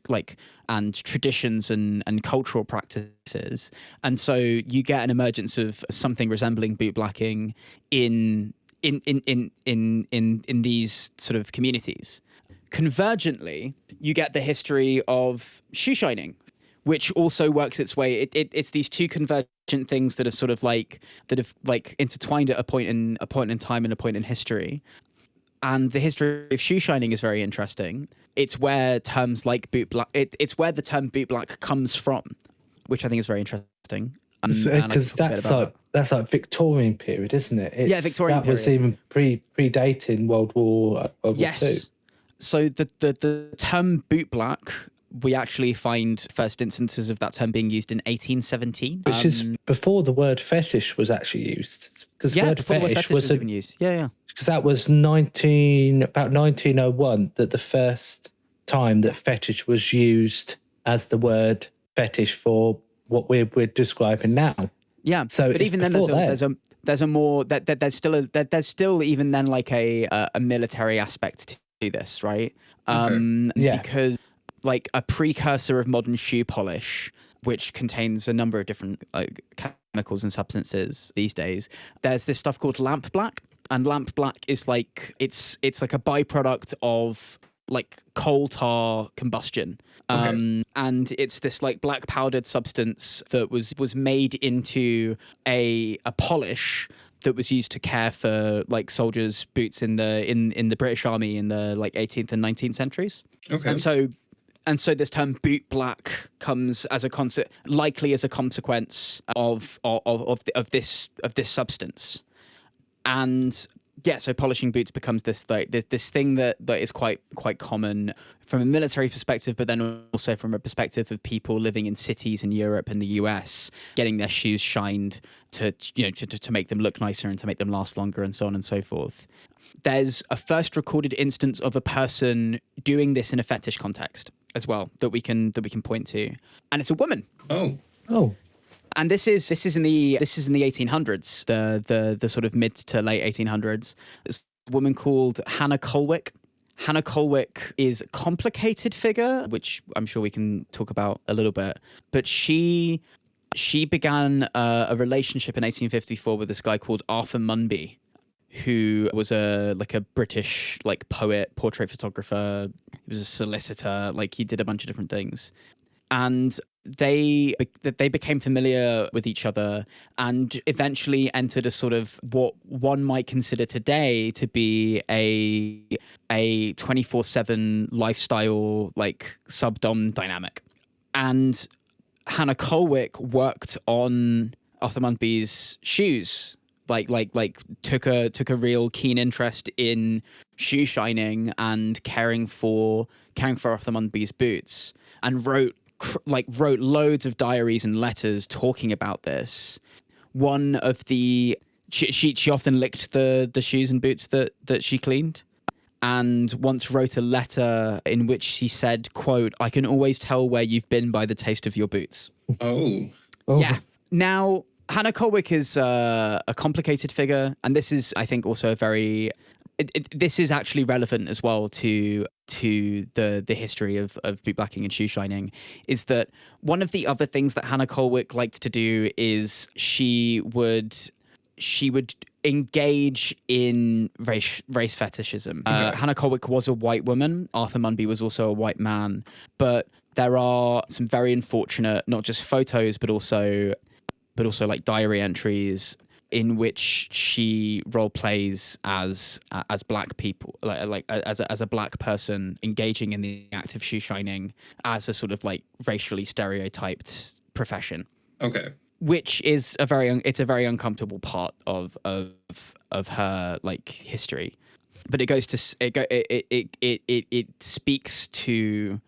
traditions and cultural practices. And so you get an emergence of something resembling bootblacking in these sort of communities. Convergently, you get the history of shoeshining, which also works its way. It's these two convergent things that have intertwined at a point in time and a point in history. And the history of shoeshining is very interesting. It's where terms like bootblack, it's where the term bootblack comes from, which I think is very interesting. Because that's like Victorian period, isn't it? Victorian period. That was even predating World War II. So the term bootblack, we actually find first instances of that term being used in 1817. Which is before the word fetish was actually used. Because word fetish was even used. Yeah. Because that was about 1901 that the first time that fetish was used as the word fetish for what we're describing now. Yeah. So but even then there's still even then like a military aspect to this, right? Because like a precursor of modern shoe polish, which contains a number of different chemicals and substances these days. There's this stuff called lamp black, and lamp black is like it's like a byproduct of like coal tar combustion. And it's this like black powdered substance that was made into a polish that was used to care for like soldiers' boots in the British Army in the like 18th and 19th centuries. Okay. And so this term boot black comes as likely as a consequence of this substance. And yeah, so polishing boots becomes this like this thing that is quite common from a military perspective, but then also from a perspective of people living in cities in Europe and the US, getting their shoes shined to make them look nicer and to make them last longer and so on and so forth. There's a first recorded instance of a person doing this in a fetish context. as well that we can point to, and it's a woman. Oh. And this is in the 1800s, the sort of mid to late 1800s. It's a woman called Hannah Colwick. Hannah Colwick is a complicated figure, which I'm sure we can talk about a little bit. But she began a relationship in 1854 with this guy called Arthur Munby, who was a British poet, portrait photographer. He was a solicitor. He did a bunch of different things, and they became familiar with each other and eventually entered a sort of what one might consider today to be a 24/7 lifestyle sub-dom dynamic. And Hannah Colwick worked on Arthur Munby's shoes, took a real keen interest in shoe shining and caring for Arthur Munby's boots, and wrote loads of diaries and letters talking about this. One of the she often licked the shoes and boots that she cleaned, and once wrote a letter in which she said, quote, "I can always tell where you've been by the taste of your boots." Oh. Yeah. Now, Hannah Colwick is a complicated figure, and this is, I think, also a very this is actually relevant as well to the history of bootblacking and shoe shining, is that one of the other things that Hannah Colwick liked to do is she would engage in race fetishism. Hannah Colwick was a white woman. Arthur Munby was also a white man. But there are some very unfortunate, not just photos, but also diary entries in which she role plays as black people, as a black person engaging in the act of shoe shining as a sort of racially stereotyped profession. Okay. Which is a very uncomfortable part of her history, but it goes to it speaks to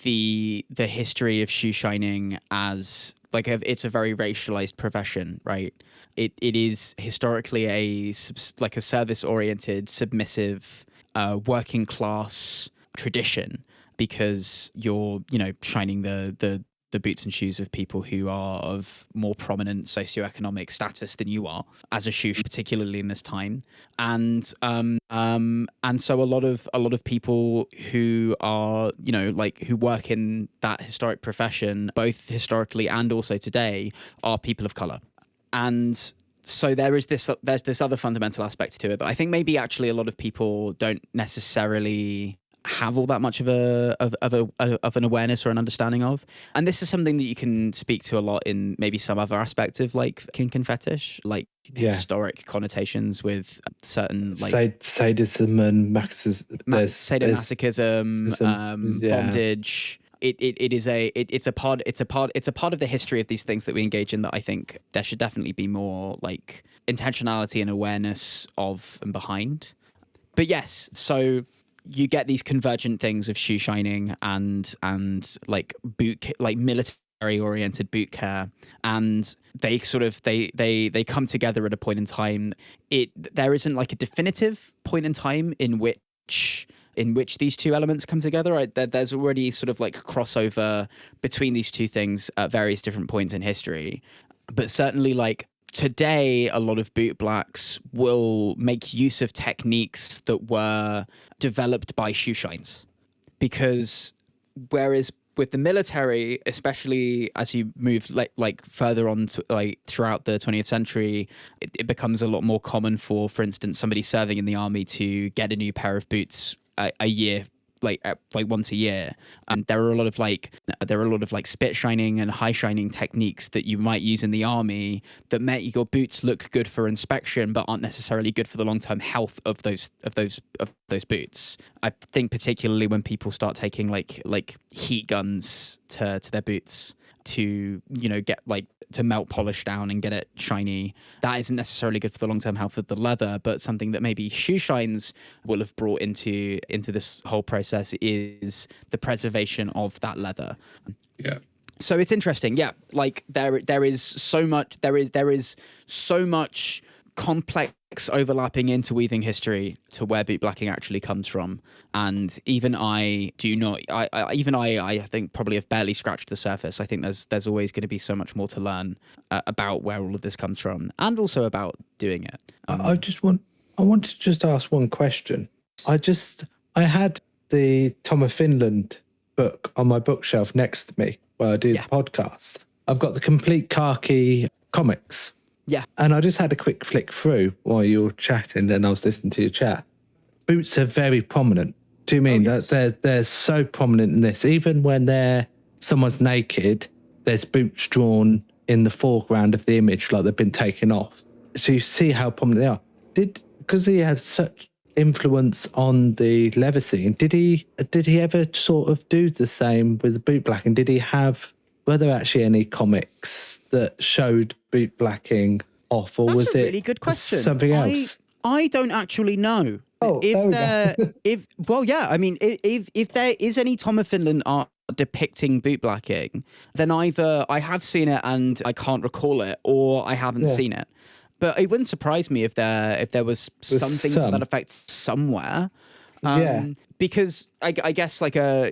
the history of shoe shining as it's a very racialized profession, right? It is historically a service oriented, submissive, working class tradition, because you're shining the boots and shoes of people who are of more prominent socioeconomic status than you are as a shoe, particularly in this time. And so a lot of people who are, who work in that historic profession, both historically and also today, are people of color. And so there's this other fundamental aspect to it that I think maybe actually a lot of people don't necessarily have all that much of an awareness or an understanding of. And this is something that you can speak to a lot in maybe some other aspect of kink and fetish, historic connotations with certain sadism and sadomasochism, bondage. It's a part of the history of these things that we engage in that I think there should definitely be more intentionality and awareness of and behind. But yes, so you get these convergent things of shoe shining and military oriented boot care, and they they come together at a point in time. There isn't a definitive point in time in which these two elements come together. Right? There's already sort of crossover between these two things at various different points in history, but certainly today, a lot of bootblacks will make use of techniques that were developed by shoe shines, because whereas with the military, especially as you move further on to, throughout the 20th century, it becomes a lot more common for instance, somebody serving in the army to get a new pair of boots a year. Once a year. There are a lot of spit shining and high shining techniques that you might use in the army that make your boots look good for inspection, but aren't necessarily good for the long term health of those boots. I think particularly when people start taking heat guns to their boots to get to melt polish down and get it shiny, that isn't necessarily good for the long-term health of the leather, but something that maybe shoe shines will have brought into this whole process is the preservation of that leather. Yeah. So it's interesting. Yeah. There is so much complex overlapping, interweaving history to where bootblacking actually comes from. And even I do not, I think probably have barely scratched the surface. I think there's always going to be so much more to learn about where all of this comes from, and also about doing it. I want to just ask one question. I had the Tom of Finland book on my bookshelf next to me while I do the podcast. I've got the complete khaki comics. Yeah. And I just had a quick flick through while you were chatting, and I was listening to your chat. Boots are very prominent. Do you mean that they're so prominent in this? Even when someone's naked, there's boots drawn in the foreground of the image, like they've been taken off. So you see how prominent they are. Because he had such influence on the leather scene, did he ever sort of do the same with the bootblacking? Were there actually any comics that showed bootblacking off, or was it a really good question. Something else? I don't actually know. If there is any Tom of Finland art depicting bootblacking, then either I have seen it and I can't recall it, or I haven't seen it. But it wouldn't surprise me if there was something to that effect somewhere. Because I guess like a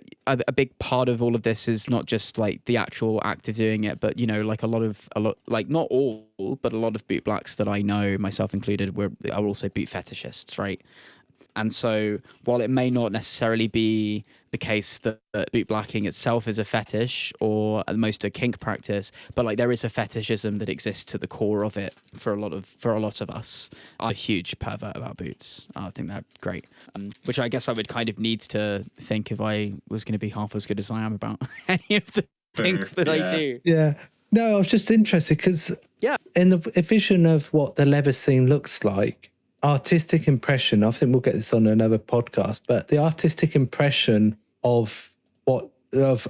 big part of all of this is not just like the actual act of doing it, but like a lot like not all, but a lot of bootblacks that I know, myself included, are also boot fetishists, right? And so while it may not necessarily be the case that bootblacking itself is a fetish or at most a kink practice, but like there is a fetishism that exists at the core of it for a lot of us. I'm a huge pervert about boots. I think they're great, which I guess I would kind of need to think if I was going to be half as good as I am about any of the things that I do. Yeah. No, I was just interested because in the vision of what the leather scene looks like, artistic impression, I think we'll get this on another podcast, but the artistic impression of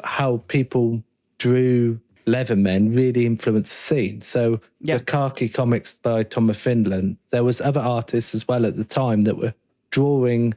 how people drew Leathermen really influenced the scene. So the khaki comics by Tom of Finland, there was other artists as well at the time that were drawing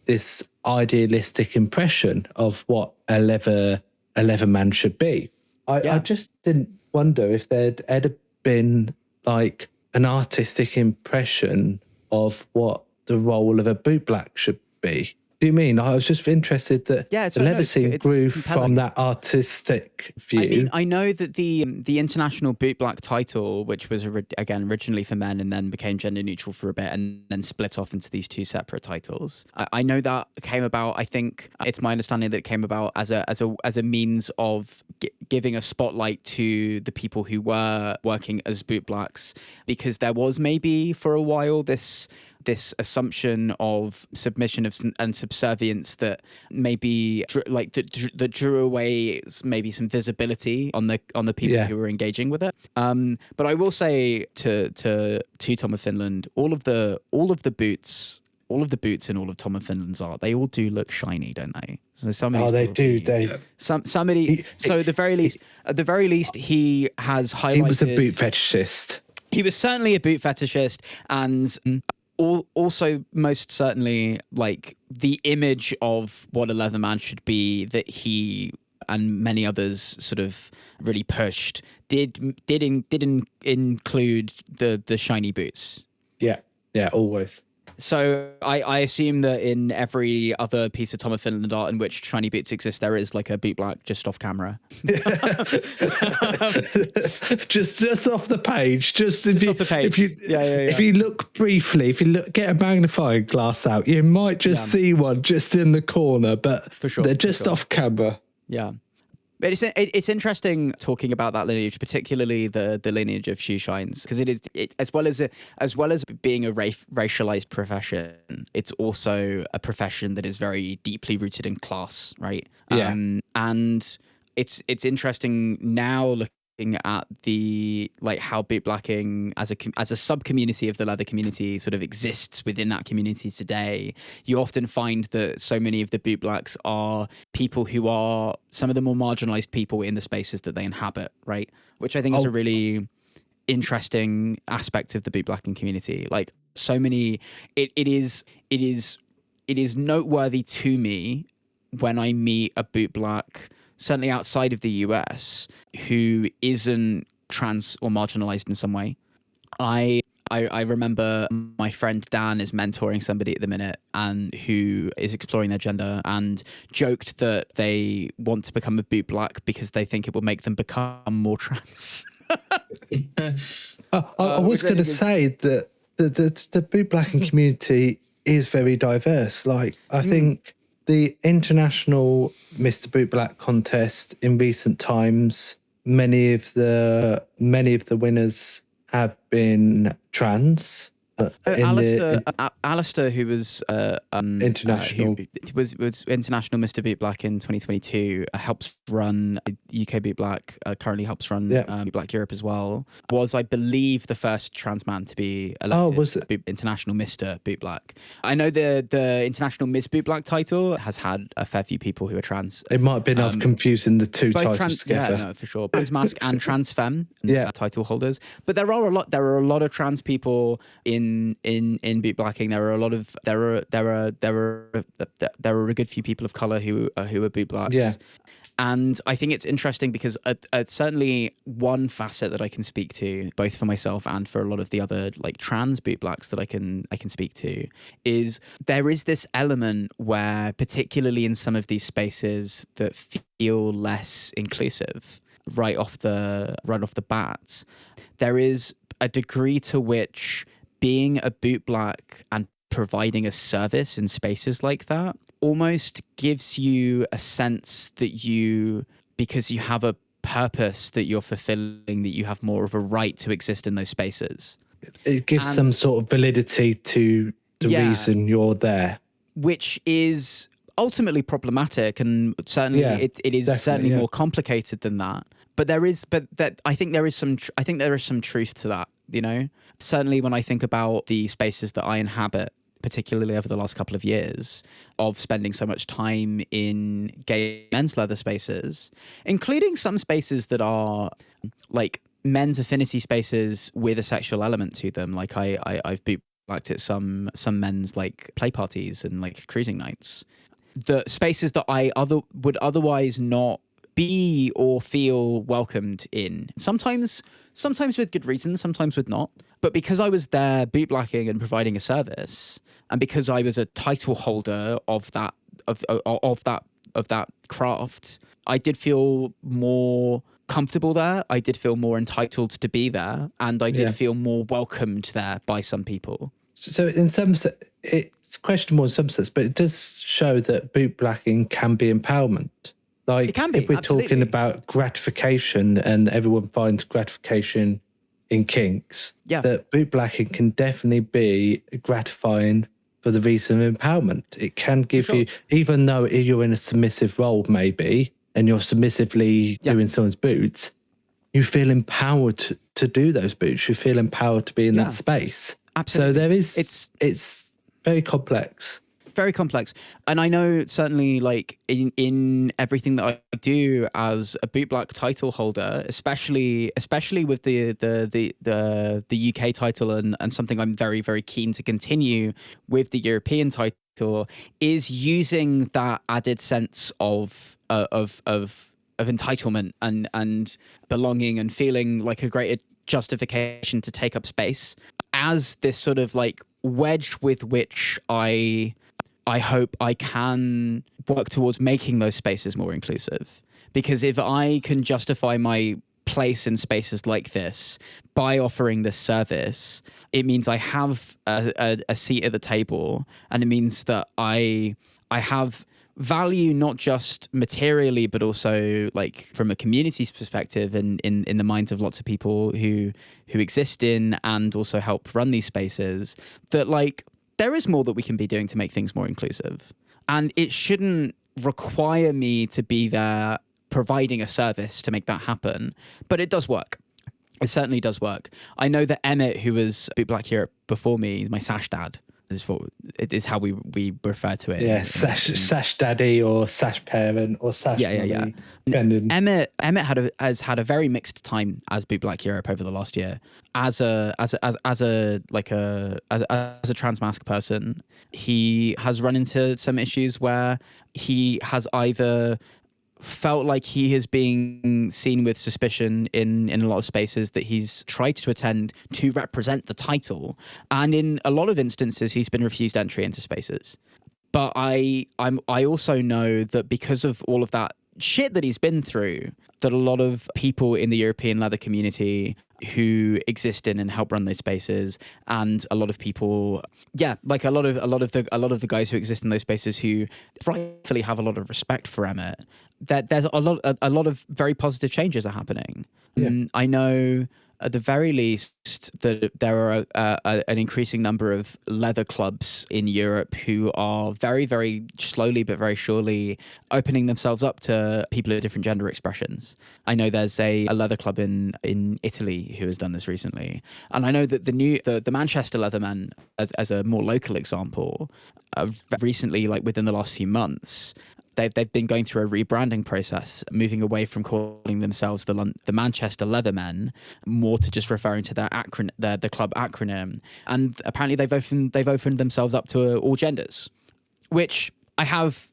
this idealistic impression of what a Leatherman should be. I just didn't wonder if there'd ever been like an artistic impression of what the role of a bootblack should be. Do you mean? I was just interested that the leather scene grew from that artistic view. I mean, I know that the International Bootblack title, which was again originally for men and then became gender neutral for a bit and then split off into these two separate titles. I know that came about. I think it's my understanding that it came about as a means of giving a spotlight to the people who were working as bootblacks, because there was maybe for a while this assumption of submission and subservience that maybe that drew away maybe some visibility on the people who were engaging with it. But I will say to Tom of Finland, all of the boots in all of Tom of Finland's art, they all do look shiny, don't they? So they do. So at the very least, he has highlighted. He was a boot fetishist. He was certainly a boot fetishist, and also most certainly like the image of what a Leatherman should be that he and many others sort of really pushed did include the shiny boots. Yeah, always. So I assume that in every other piece of Tom of Finland art in which shiny boots exist, there is like a bootblack just off camera. just off the page. Just off the page. If you look briefly, get a magnifying glass out, you might just see one just in the corner, but for sure, they're just off camera. Yeah. But it's interesting talking about that lineage, particularly the lineage of shoeshines, because it is as well as being a racialized profession, it's also a profession that is very deeply rooted in class, right? Yeah. And it's interesting now looking at the like how bootblacking as a sub community of the leather community sort of exists within that community today. You often find that so many of the bootblacks are people who are some of the more marginalized people in the spaces that they inhabit, right? Which I think is a really interesting aspect of the bootblacking community. Like so many, it is noteworthy to me when I meet a bootblack, certainly outside of the US, who isn't trans or marginalized in some way. I I remember my friend Dan is mentoring somebody at the minute and who is exploring their gender and joked that they want to become a bootblack because they think it will make them become more trans. I was going to say that the bootblacking community is very diverse. Like, I think the International Mr. Bootblack contest in recent times, many of the winners have been trans. Alistair, who was international, who was International Mr. Bootblack in 2022, helps run UK Bootblack. Currently helps run Bootblack Europe as well. Was, I believe, the first trans man to be elected. Oh, was it? International Mr. Bootblack? I know the International Ms Bootblack title has had a fair few people who are trans. It might have been of confusing the two titles together. Yeah, no, for sure. Both mask and trans femme title holders. But there are a lot of trans people in bootblacking. There are a good few people of color who are bootblacks. Yeah. And I think it's interesting because certainly one facet that I can speak to, both for myself and for a lot of the other like trans bootblacks that I can speak to, is there is this element where, particularly in some of these spaces that feel less inclusive, right off the bat, there is a degree to which being a bootblack and providing a service in spaces like that almost gives you a sense that because you have a purpose that you're fulfilling, that you have more of a right to exist in those spaces. It gives some sort of validity to the reason you're there. Which is ultimately problematic, and certainly it is certainly more complicated than that. But I think there is some truth to that, you know? Certainly when I think about the spaces that I inhabit, particularly over the last couple of years, of spending so much time in gay men's leather spaces, including some spaces that are like men's affinity spaces with a sexual element to them. Like I've bootblacked at some men's like play parties and like cruising nights. The spaces that I would otherwise not be or feel welcomed in. Sometimes with good reasons, sometimes with not. But because I was there bootblacking and providing a service, and because I was a title holder of that craft, I did feel more comfortable there. I did feel more entitled to be there, and I did feel more welcomed there by some people. So in some sense, it's questionable in some sense, but it does show that bootblacking can be empowerment. Like, it can be, if we're absolutely talking about gratification and everyone finds gratification in kinks, that bootblacking can definitely be gratifying for the reason of empowerment. It can give you, even though you're in a submissive role maybe, and you're submissively doing someone's boots, you feel empowered to do those boots. You feel empowered to be in that space. Absolutely. So there is, it's very complex. Very complex. And I know certainly like in everything that I do as a bootblack title holder, especially with the UK title and something I'm very, very keen to continue with the European title, is using that added sense of entitlement and belonging and feeling like a greater justification to take up space as this sort of like wedge with which I hope I can work towards making those spaces more inclusive. Because if I can justify my place in spaces like this by offering this service, it means I have a seat at the table, and it means that I have value not just materially, but also like from a community's perspective and in the minds of lots of people who exist in and also help run these spaces, that like there is more that we can be doing to make things more inclusive. And it shouldn't require me to be there providing a service to make that happen. But it does work. It certainly does work. I know that Emmett, who was Bootblack Europe before me, my sash dad, is how we refer to it. Yeah, sash daddy or sash parent or sash mommy, depending. Emmett has had a very mixed time as Bootblack Europe over the last year. As a trans mask person, he has run into some issues where he has either felt like he is being seen with suspicion in a lot of spaces that he's tried to attend to represent the title. And in a lot of instances, he's been refused entry into spaces. But I also know that because of all of that shit that he's been through, that a lot of people in the European leather community who exist in and help run those spaces, and a lot of people, like a lot of the guys who exist in those spaces who rightfully have a lot of respect for Emmett, that there's a lot of very positive changes are happening. I know at the very least that there are an increasing number of leather clubs in Europe who are very, very slowly but very surely opening themselves up to people of different gender expressions. I know there's a leather club in Italy who has done this recently. And I know that the Manchester Leathermen, as a more local example, recently, like within the last few months, they've been going through a rebranding process, moving away from calling themselves the Manchester Leathermen, more to just referring to their the club acronym. And apparently they've opened themselves up to all genders, which I have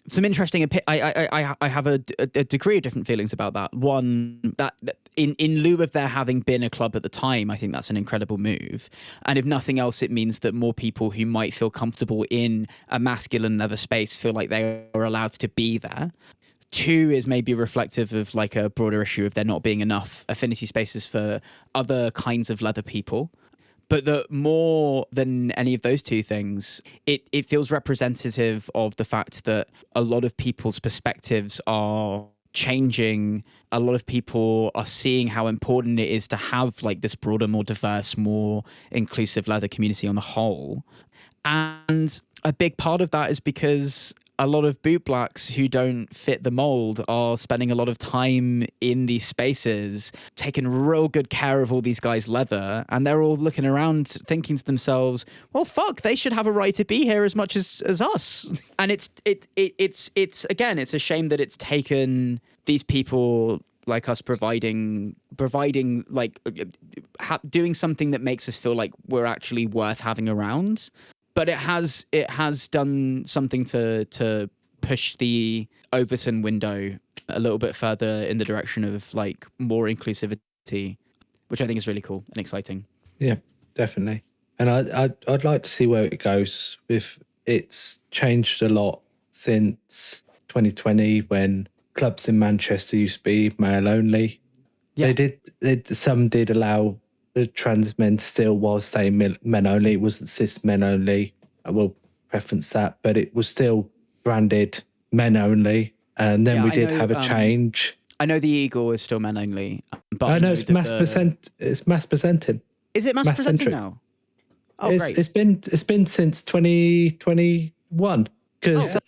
some interesting. I have a degree of different feelings about that. One, that in lieu of there having been a club at the time, I think that's an incredible move. And if nothing else, it means that more people who might feel comfortable in a masculine leather space feel like they are allowed to be there. Two is maybe reflective of like a broader issue of there not being enough affinity spaces for other kinds of leather people. But that more than any of those two things, it feels representative of the fact that a lot of people's perspectives are changing. A lot of people are seeing how important it is to have like this broader, more diverse, more inclusive leather community on the whole. And a big part of that is because a lot of bootblacks who don't fit the mold are spending a lot of time in these spaces, taking real good care of all these guys' leather, and they're all looking around thinking to themselves, well, fuck, they should have a right to be here as much as us. And it's again, it's a shame that it's taken these people like us providing like doing something that makes us feel like we're actually worth having around. But it has done something to push the Overton window a little bit further in the direction of like more inclusivity, which I think is really cool and exciting. Yeah, definitely. And I'd like to see where it goes. If it's changed a lot since 2020, when clubs in Manchester used to be male only. Yeah. Some did allow the trans men still was saying men only. It wasn't cis men only. I will preference that, but it was still branded men only. And then we did have a change. I know the Eagle is still men only, but I know it's mass presenting. Is it mass presenting now? Oh, great. It's been since 2021. Because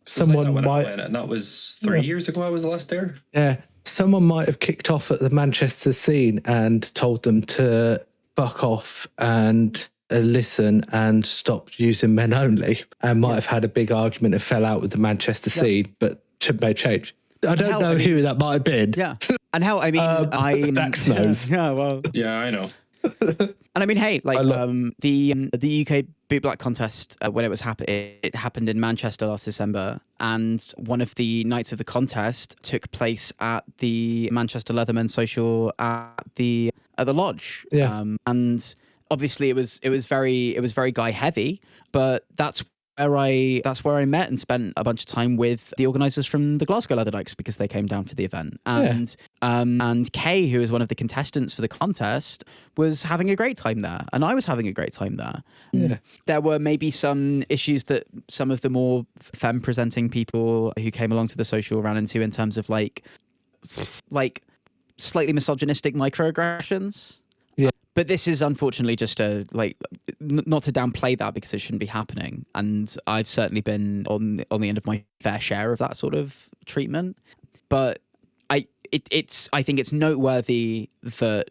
someone might, and that was 3 years ago. I was last there. Yeah. Someone might have kicked off at the Manchester scene and told them to fuck off and listen and stop using men only, and might have had a big argument and fell out with the Manchester scene, but may change. I don't know who that might have been. Yeah. And how, I mean, Dax knows. Yeah, well. Yeah, I know. And I mean, hey, like the UK Bootblack contest, when it happened in Manchester last December, and one of the nights of the contest took place at the Manchester Leathermen Social at the lodge. Yeah. And obviously it was very guy heavy, but that's where I met and spent a bunch of time with the organisers from the Glasgow Leatherdykes, because they came down for the event. And Kay, who was one of the contestants for the contest, was having a great time there, and I was having a great time there. Yeah. There were maybe some issues that some of the more femme presenting people who came along to the social ran into in terms of like slightly misogynistic microaggressions. Yeah. But this is unfortunately just not to downplay that, because it shouldn't be happening. And I've certainly been on the end of my fair share of that sort of treatment. But I think it's noteworthy that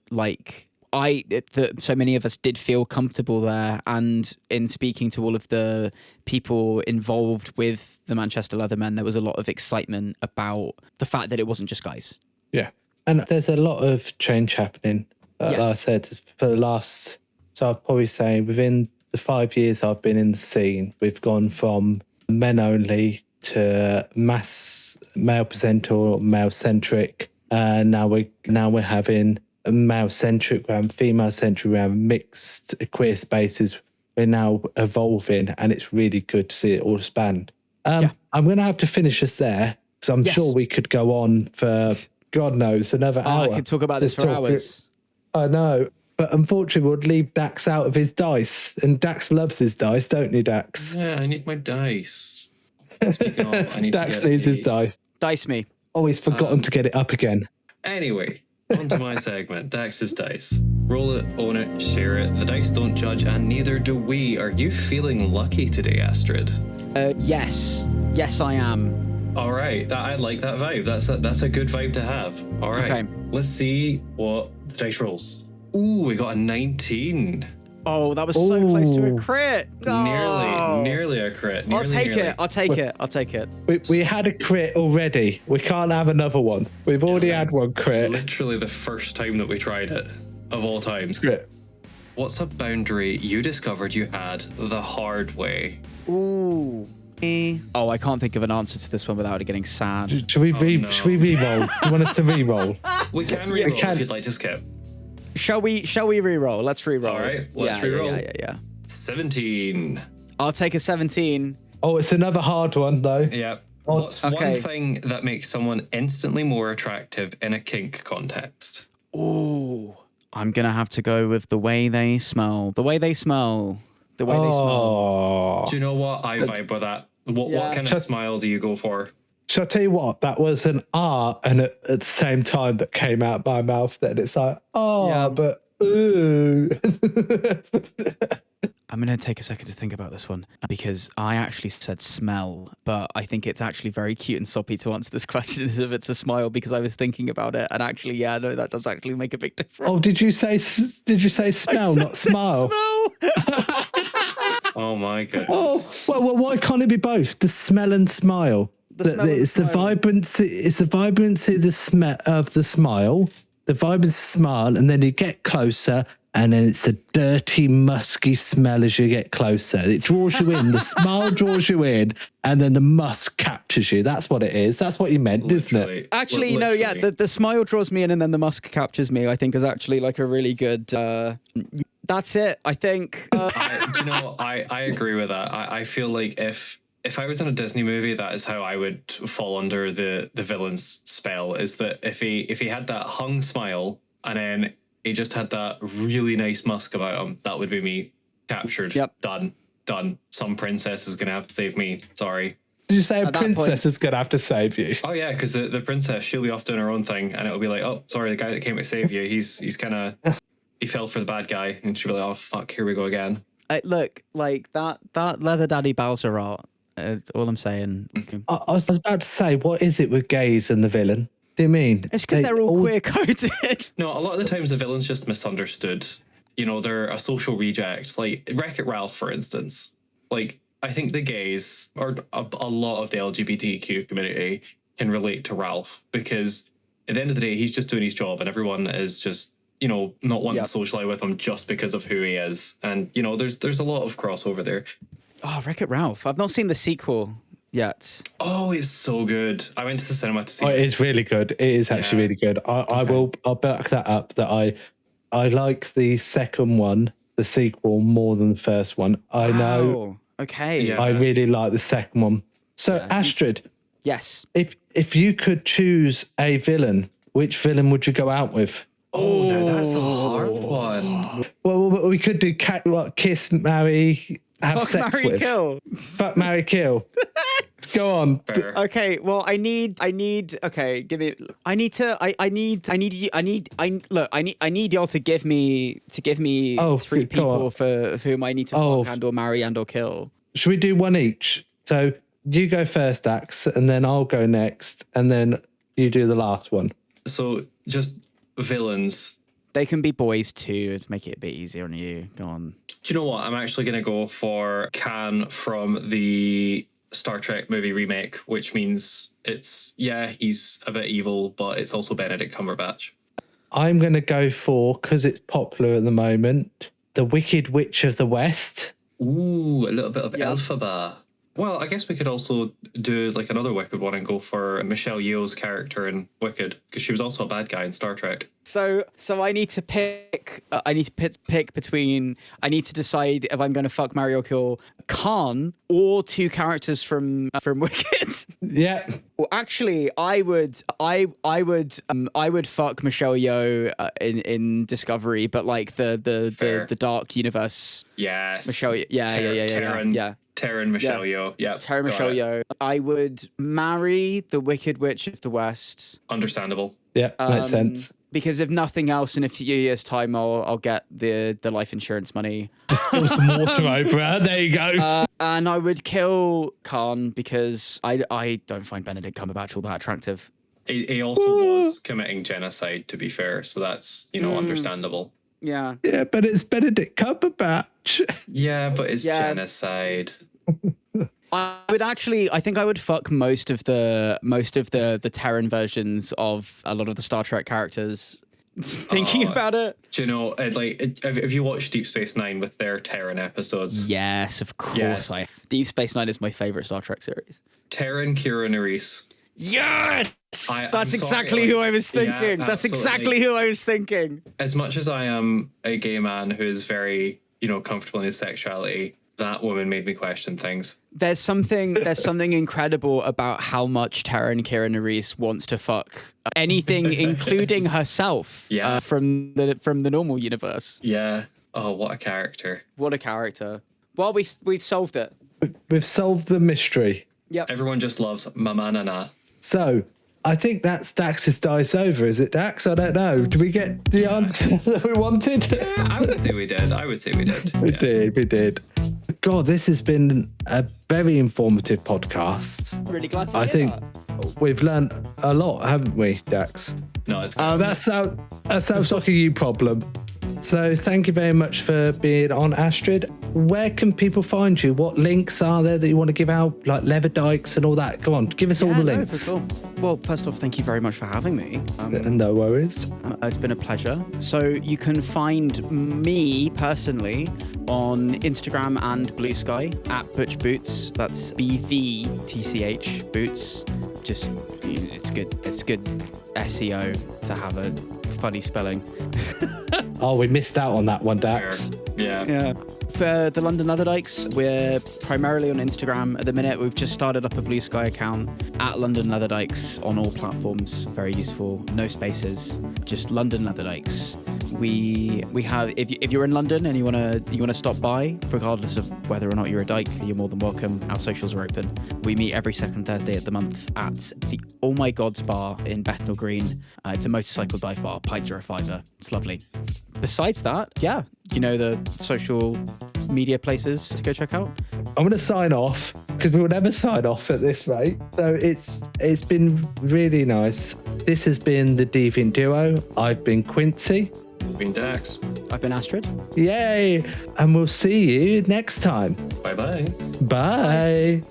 that so many of us did feel comfortable there. And in speaking to all of the people involved with the Manchester Leathermen, there was a lot of excitement about the fact that it wasn't just guys. Yeah. And there's a lot of change happening. Like I said, for the last, so I'd probably say within the 5 years I've been in the scene, we've gone from men only to mass male presenter or male-centric. Now we're having a male-centric, we're having female-centric, we're having mixed queer spaces. We're now evolving, and it's really good to see it all span. I'm going to have to finish us there, because I'm sure we could go on for, God knows, another hour. I could talk about this for hours. I know. But unfortunately, we'll leave Dax out of his dice. And Dax loves his dice, don't you, Dax? Yeah, I need my dice. Speaking of, I need Dax to get needs his dice. Dice me. Oh, he's forgotten to get it up again. Anyway, on to my segment, Dax's dice. Roll it, own it, share it. The dice don't judge, and neither do we. Are you feeling lucky today, Astrid? Yes. Yes, I am. All right, I like that vibe. That's a good vibe to have. All right, Okay. let's see what the dice rolls. Ooh, we got a 19. Oh, that was so close to a crit. Nearly a crit. I'll take it. We had a crit already. We can't have another one. We've already had one crit. Literally the first time that we tried it, of all times. Crit. What's a boundary you discovered you had the hard way? Ooh. Oh, I can't think of an answer to this one without it getting sad. Should we re-roll? Do you want us to re-roll? We can re-roll if you'd like to skip. Shall we re-roll? Let's re-roll. All right, let's re-roll. Yeah. 17. I'll take a 17. Oh, it's another hard one, though. Yeah. What's one thing that makes someone instantly more attractive in a kink context? Ooh. I'm going to have to go with the way they smell. The way they smell. The way they smell. Do you know what? I vibe with that. What kind of smile do you go for? Shall I tell you what? That was an R, and at the same time that came out my mouth, then it's like, but ooh. I'm going to take a second to think about this one, because I actually said smell, but I think it's actually very cute and soppy to answer this question as if it's a smile, because I was thinking about it, and actually, no, that does actually make a big difference. Oh, did you say smell, not smile? Smell. Oh my goodness. Oh, well, why can't it be both? The smell and smile. It's the vibrancy. It's the vibrancy of the smile. The vibrancy smile, and then you get closer, and then it's the dirty, musky smell as you get closer. It draws you in. The smile draws you in, and then the musk captures you. That's what it is. That's what you meant, isn't it? Actually, the smile draws me in, and then the musk captures me. I think is actually like a really good. That's it. I think. I agree with that. I feel like if I was in a Disney movie, that is how I would fall under the villain's spell, is that if he had that hung smile and then he just had that really nice musk about him, that would be me. Captured. Yep. Done. Some princess is going to have to save me. Sorry. Did you say a princess is going to have to save you? Oh, yeah, because the princess, she'll be off doing her own thing, and it'll be like, oh, sorry, the guy that came to save you, he's kind of... He fell for the bad guy, and she'll be like, oh, fuck, here we go again. Look, like that Leather Daddy Bowser art. All I'm saying. I was about to say, what is it with gays and the villain? Do you mean? It's because they're all queer coded. No, a lot of the times the villain's just misunderstood. You know, they're a social reject. Like Wreck-It Ralph, for instance. Like, I think the gays, or a lot of the LGBTQ community, can relate to Ralph, because at the end of the day, he's just doing his job, and everyone is just, you know, not wanting to socialize with him just because of who he is. And, you know, there's a lot of crossover there. Oh, Wreck-It Ralph. I've not seen the sequel yet. Oh, it's so good. I went to the cinema to see it. It's really good. It is actually really good. I'll back that up, that I like the second one, the sequel, more than the first one. I know. Okay. Yeah. I really like the second one. So, Astrid. Yes. If you could choose a villain, which villain would you go out with? Oh, no, that's a hard one. Well, we could do kiss, marry, have sex marry, with. kill. Fuck, marry, kill. Go on. Fair. Okay, well, I need y'all to give me three people for whom I need to fuck and or marry and or kill. Should we do one each? So you go first, Dax, and then I'll go next, and then you do the last one. So just villains. They can be boys too, to make it a bit easier on you. Go on. Do you know what? I'm actually going to go for Khan from the Star Trek movie remake, which means he's a bit evil, but it's also Benedict Cumberbatch. I'm going to go for, because it's popular at the moment, the Wicked Witch of the West. Ooh, a little bit of Elphaba. Well, I guess we could also do like another Wicked one and go for Michelle Yeoh's character in Wicked, because she was also a bad guy in Star Trek. So I need to pick. I need to pick between. I need to decide if I'm going to fuck, marry, or kill Khan or two characters from Wicked. Yeah. Well, actually, I would fuck Michelle Yeoh in Discovery, but like the dark universe. Yes. Michelle. Yeah. Taryn Michelle Yeoh. Yeah. Taryn Michelle Yeoh. I would marry the Wicked Witch of the West. Understandable. Yeah, makes sense. Because if nothing else, in a few years' time, I'll get the life insurance money. Just spill some water over her. There you go. And I would kill Khan because I don't find Benedict Cumberbatch all that attractive. He also was committing genocide, to be fair, so that's, understandable. Yeah. Yeah, but it's Benedict Cumberbatch. Yeah, but it's genocide. I think I would fuck most of the Terran versions of a lot of the Star Trek characters. Thinking about it. Do you know, have you watched Deep Space Nine with their Terran episodes? Yes, of course. Yes. Deep Space Nine is my favorite Star Trek series. Terran Kira Nerys. Yes! That's exactly who I was thinking. That's exactly who I was thinking. As much as I am a gay man who is very, comfortable in his sexuality, that woman made me question things. There's something incredible about how much Taryn Kira Nerys wants to fuck anything, including herself. Yeah. From the normal universe. Yeah. Oh, what a character! What a character! Well, we've solved it. We've solved the mystery. Yep. Everyone just loves Mama Nana. So I think that's Dax's dice over. Is it, Dax? I don't know. Did we get the answer that we wanted? I would say we did. We did. God, this has been a very informative podcast. Really glad to I hear think that. we've learned a lot, haven't we, Dax? No, it's That sounds like a you problem. So thank you very much for being on, Astrid. Where can people find you? What links are there that you want to give out, like Leatherdykes and all that? Come on, give us all the links. No, for sure. Well, first off, thank you very much for having me. No worries. It's been a pleasure. So you can find me personally on Instagram and Blue Sky at Butch Boots. That's BVTCH Boots. Just, it's good SEO to have a funny spelling. Oh, we missed out on that one, Dax. Yeah. For the London Leatherdykes, we're primarily on Instagram at the minute. We've just started up a Blue Sky account at London Leatherdykes on all platforms. Very useful. No spaces. Just London Leatherdykes. We have, if you're in London and you wanna stop by, regardless of whether or not you're a dyke, you're more than welcome. Our socials are open. We meet every second Thursday of the month at the Oh My God's Bar in Bethnal Green. It's a motorcycle dive bar. Pints are a fiver. It's lovely. Besides that, yeah, the social media places to go check out. I'm going to sign off because we will never sign off at this rate. So it's been really nice. This has been the Deviant Duo. I've been Quincy. I've been Dax. I've been Astrid. Yay! And we'll see you next time. Bye-bye. Bye.